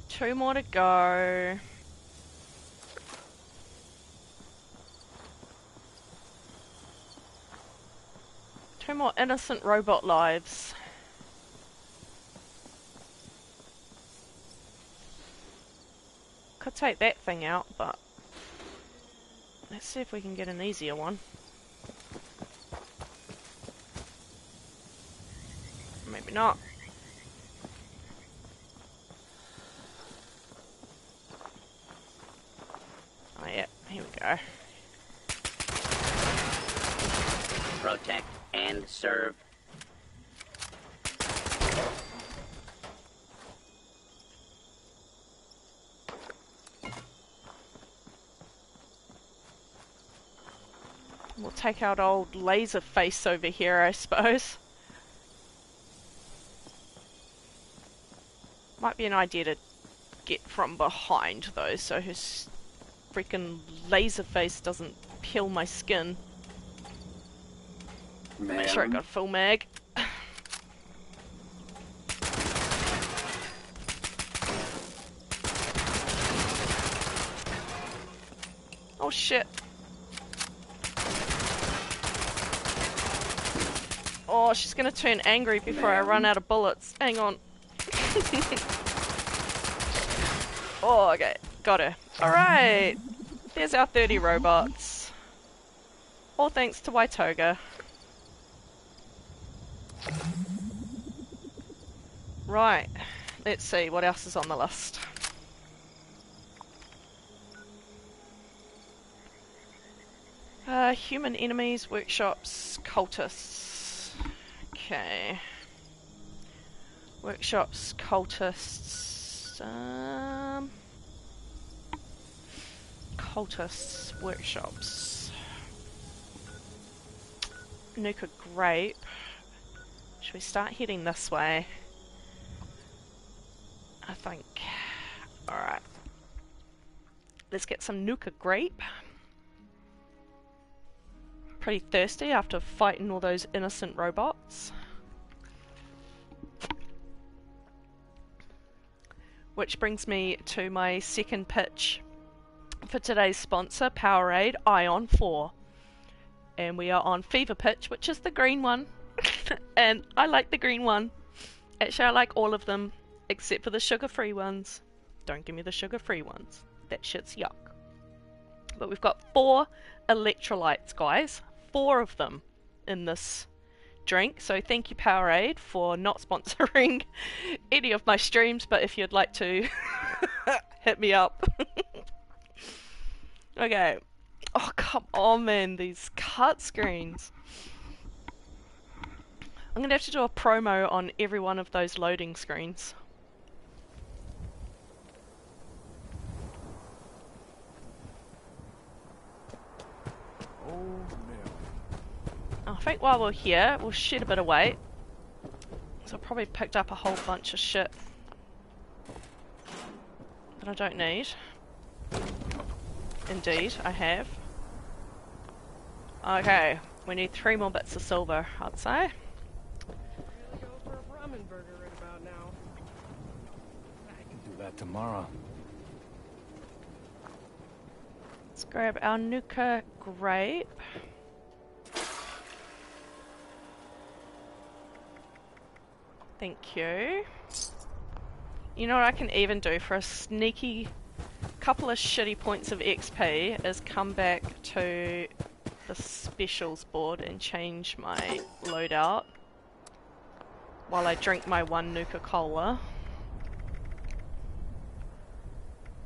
Two more to go. Two more innocent robot lives. Could take that thing out, but let's see if we can get an easier one. Maybe not. Oh yeah, here we go. Protect and serve. We'll take out old laser face over here, I suppose. Might be an idea to get from behind though, so his freaking laser face doesn't peel my skin. Make sure I got a full mag. Oh shit. Oh, she's gonna turn angry before I run out of bullets. Hang on. Oh, okay. Got her. Alright. There's our 30 robots. All thanks to Waitoga. Right, let's see what else is on the list. Human enemies, workshops, cultists. Okay. Workshops, cultists. Cultists, workshops. Nuka grape. Should we start heading this way? I think. Alright. Let's get some Nuka grape. Pretty thirsty after fighting all those innocent robots. Which brings me to my second pitch for today's sponsor, Powerade Ion 4. And we are on Fever Pitch, which is the green one. And I like the green one. Actually, I like all of them, except for the sugar-free ones. Don't give me the sugar-free ones. That shit's yuck. But we've got 4 electrolytes, guys. 4 of them in this drink. So thank you, Powerade, for not sponsoring any of my streams. But if you'd like to, hit me up. Okay. Oh, come on, man. These cut screens. I'm going to have to do a promo on every one of those loading screens. I think while we're here, we'll shed a bit of weight. So I've probably picked up a whole bunch of shit that I don't need. Indeed, I have. Okay, we need 3 more bits of silver, I'd say. Go for a ramen burger right about now. I can do that tomorrow. Let's grab our Nuka grape. Thank you. You know what I can even do for a sneaky couple of shitty points of XP is come back to the specials board and change my loadout while I drink my 1 Nuka-Cola.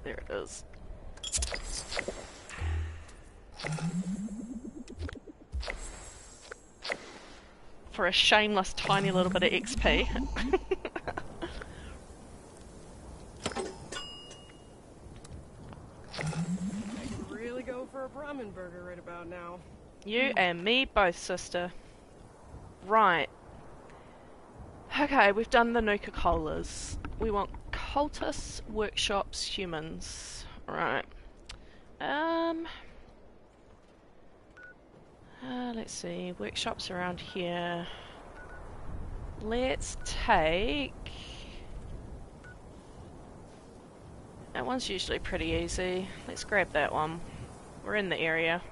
There it is. For a shameless tiny little bit of XP. I could really go for a ramen burger right about now. You and me both, sister. Right. Okay, we've done the Nuka-Colas. We want cultists, workshops, humans. Right. Let's see. Workshops around here. Let's take... That one's usually pretty easy. Let's grab that one. We're in the area.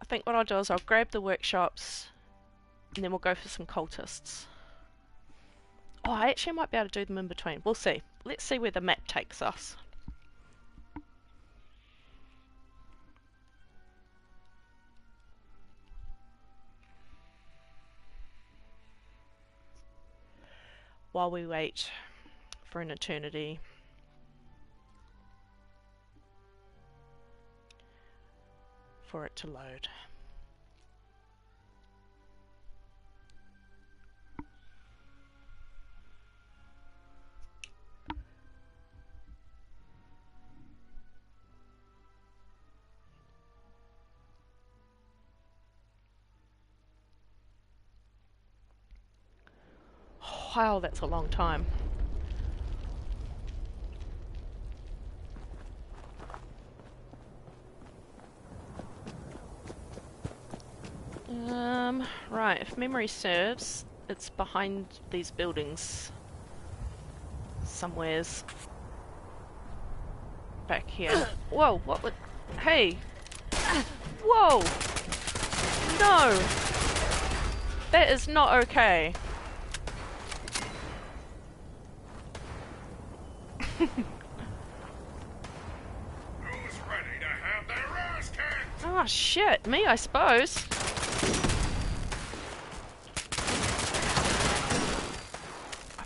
I think what I'll do is I'll grab the workshops and then we'll go for some cultists. Oh, I actually might be able to do them in between. We'll see. Let's see where the map takes us. While we wait for an eternity. For it to load. Wow, that's a long time. Right, if memory serves, it's behind these buildings. Somewheres. Back here. Whoa, what would... Hey! Whoa! No! That is not okay. Who's ready to have their ass kicked? Oh shit, me I suppose.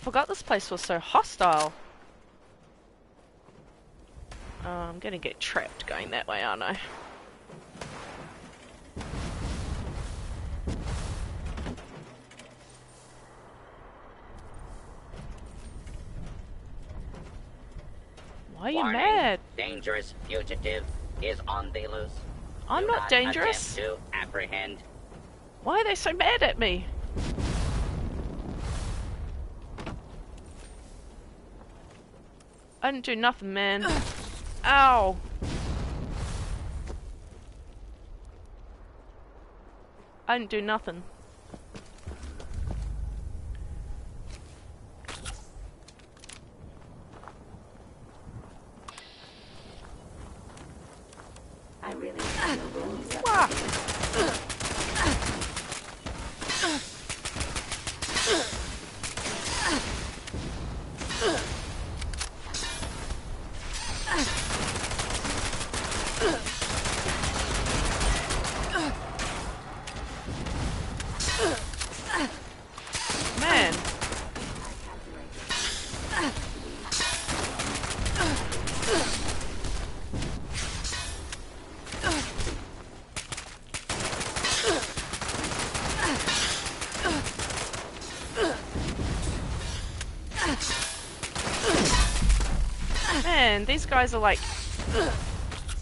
forgot this place was so hostile. I'm gonna get trapped going that way, aren't I? Why are you Warning, mad? dangerous fugitive is on the loose. I'm Do not dangerous. attempt to apprehend. Why are they so mad at me? I didn't do nothing, man. Ow! I didn't do nothing. I really have no rules. Wah! Man. Man, these guys are like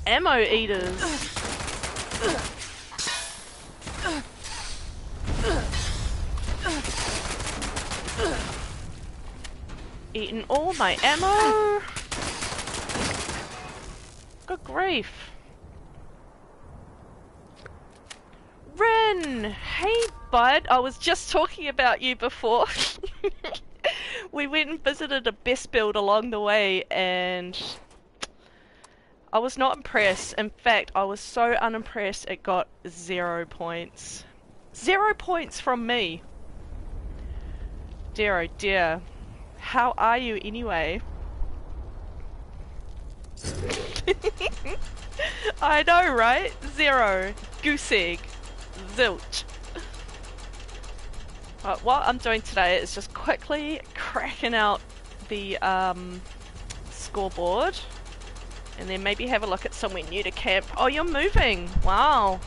ammo eaters. Eating all my ammo. Good grief. Ren! Hey bud, I was just talking about you before. We went and visited a best build along the way and I was not impressed. In fact, I was so unimpressed it got 0 points. 0 points from me. Dear oh dear. How are you anyway? I know, right? 0. Goose egg. Zilch. What I'm doing today is just quickly cracking out the scoreboard and then maybe have a look at somewhere new to camp. Oh, you're moving! Wow.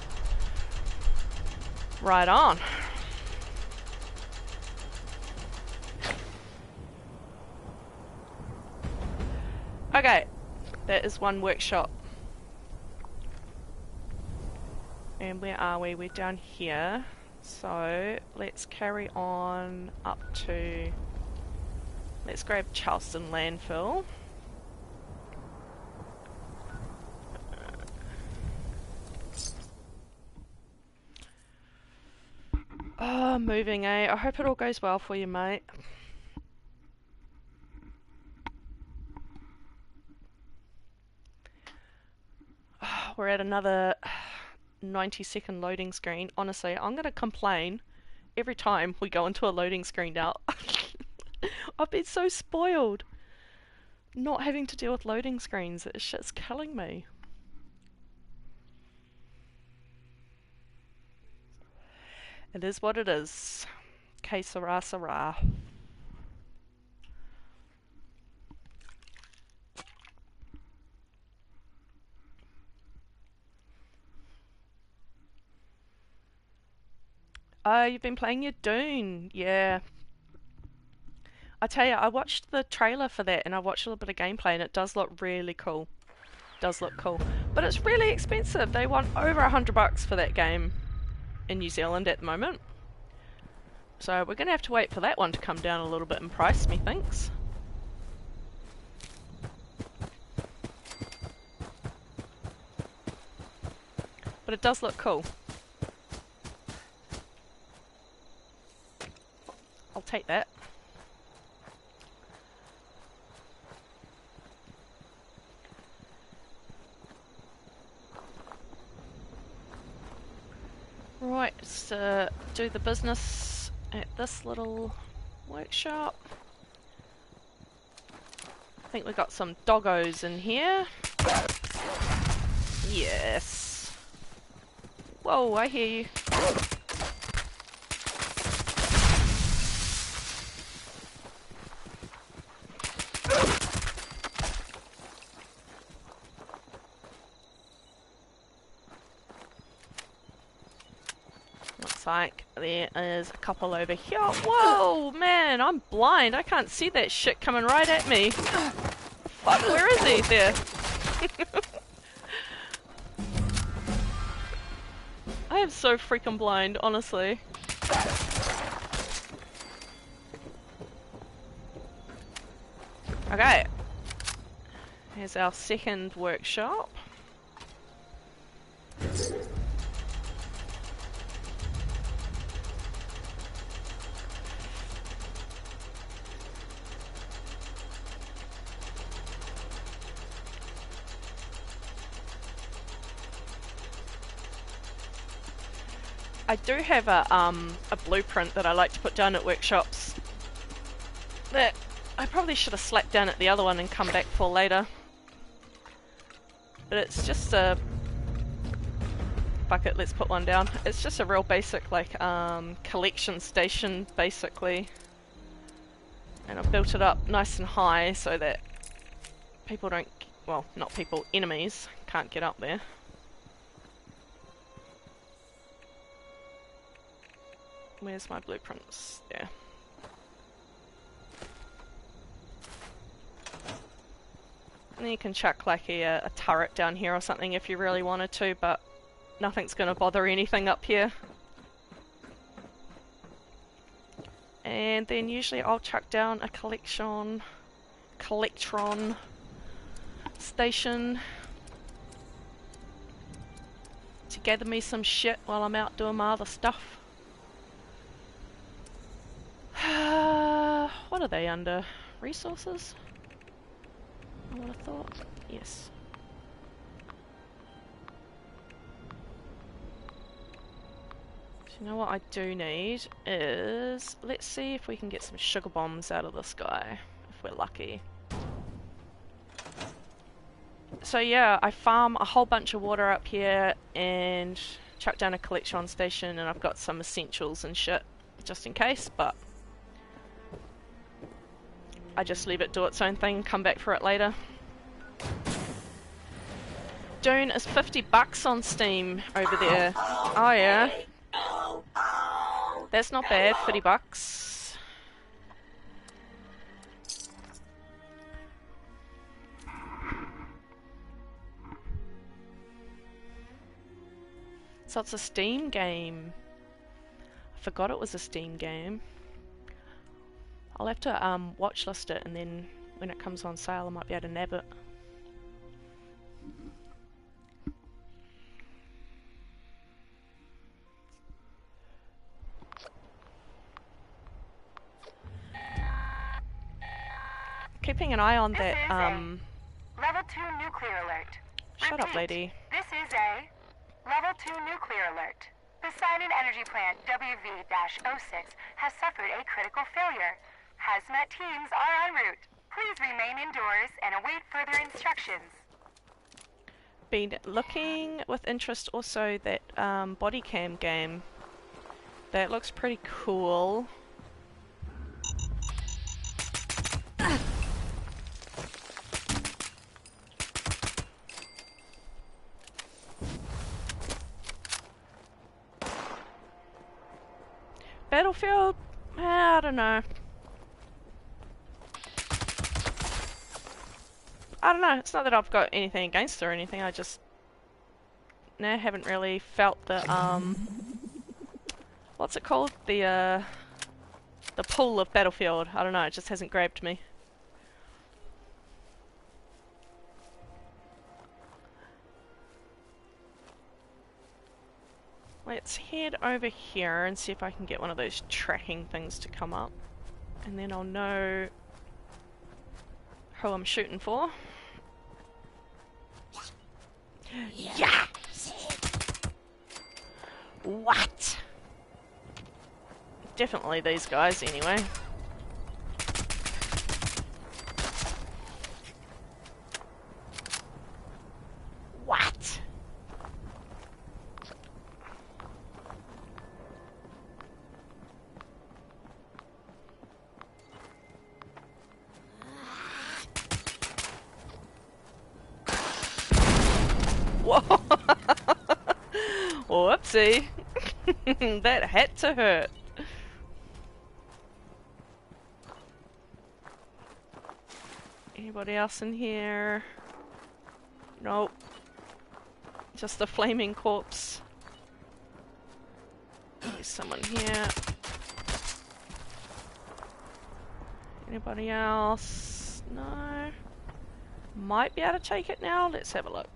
Right on. Okay, that is one workshop. And where are we? We're down here. So let's carry on up to... Let's grab Charleston Landfill. Oh, moving, eh? I hope it all goes well for you, mate. We're at another 90-second loading screen. Honestly, I'm gonna complain every time we go into a loading screen now. I've been so spoiled not having to deal with loading screens. This shit's killing me. It is what it is. Que sera, sera. Oh, you've been playing your Dune. Yeah. I tell you, I watched the trailer for that and I watched a little bit of gameplay and it does look really cool. Does look cool. But it's really expensive. They want over $100 for that game in New Zealand at the moment. So we're going to have to wait for that one to come down a little bit in price, methinks. But it does look cool. I'll take that. Right, let's do the business at this little workshop. I think we've got some doggos in here. Yes. Whoa, I hear you. looks like there is a couple over here. Whoa, man, I'm blind. I can't see that shit coming right at me. Fuck, where is he? There. I am so freaking blind, honestly. Okay. Here's our second workshop. I do have a blueprint that I like to put down at workshops that I probably should have slapped down at the other one and come back for later. But it's just a... Fuck it, let's put one down. It's just a real basic, like, collection station, basically. And I've built it up nice and high so that people don't... Well, not people, enemies can't get up there. Where's my blueprints? There. And then you can chuck like a turret down here or something if you really wanted to, but nothing's going to bother anything up here. And then usually I'll chuck down a collectron station to gather me some shit while I'm out doing my other stuff. What are they under? Resources? I would have thought. Yes. So you know what I do need is... Let's see if we can get some sugar bombs out of this guy, if we're lucky. So yeah, I farm a whole bunch of water up here and chuck down a collection station, and I've got some essentials and shit, just in case, but I just leave it do its own thing, come back for it later. Dune is $50 on Steam over there. Oh yeah. That's not bad, $50. So it's a Steam game. I forgot it was a Steam game. I'll have to watch list it, and then when it comes on sale I might be able to nab it. Keeping an eye on that Level 2 nuclear alert. Shut up, lady. This is a Level 2 nuclear alert. Poseidon Energy Plant WV-06 has suffered a critical failure. Hazmat teams are en route. Please remain indoors and await further instructions. Been looking with interest also that body cam game. That looks pretty cool. Battlefield? I don't know. It's not that I've got anything against it or anything, I just haven't really felt the what's it called? The pull of Battlefield. I don't know, it just hasn't grabbed me. Let's head over here and see if I can get one of those tracking things to come up. And then I'll know who I'm shooting for. Yeah! What? Definitely these guys anyway. What? Whoa! Whoopsie! That had to hurt. Anybody else in here? Nope. Just a flaming corpse. There's someone here. Anybody else? No. Might be able to take it now. Let's have a look.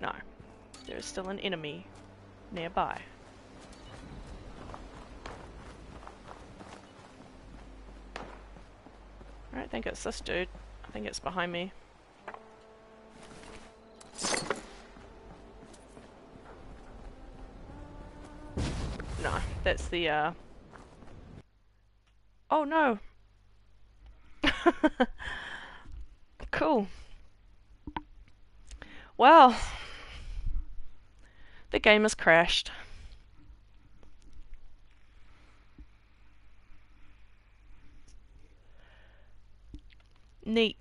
No. There is still an enemy nearby. I don't think it's this dude. I think it's behind me. No, that's the Oh no! Cool. Well, the game has crashed. Neat.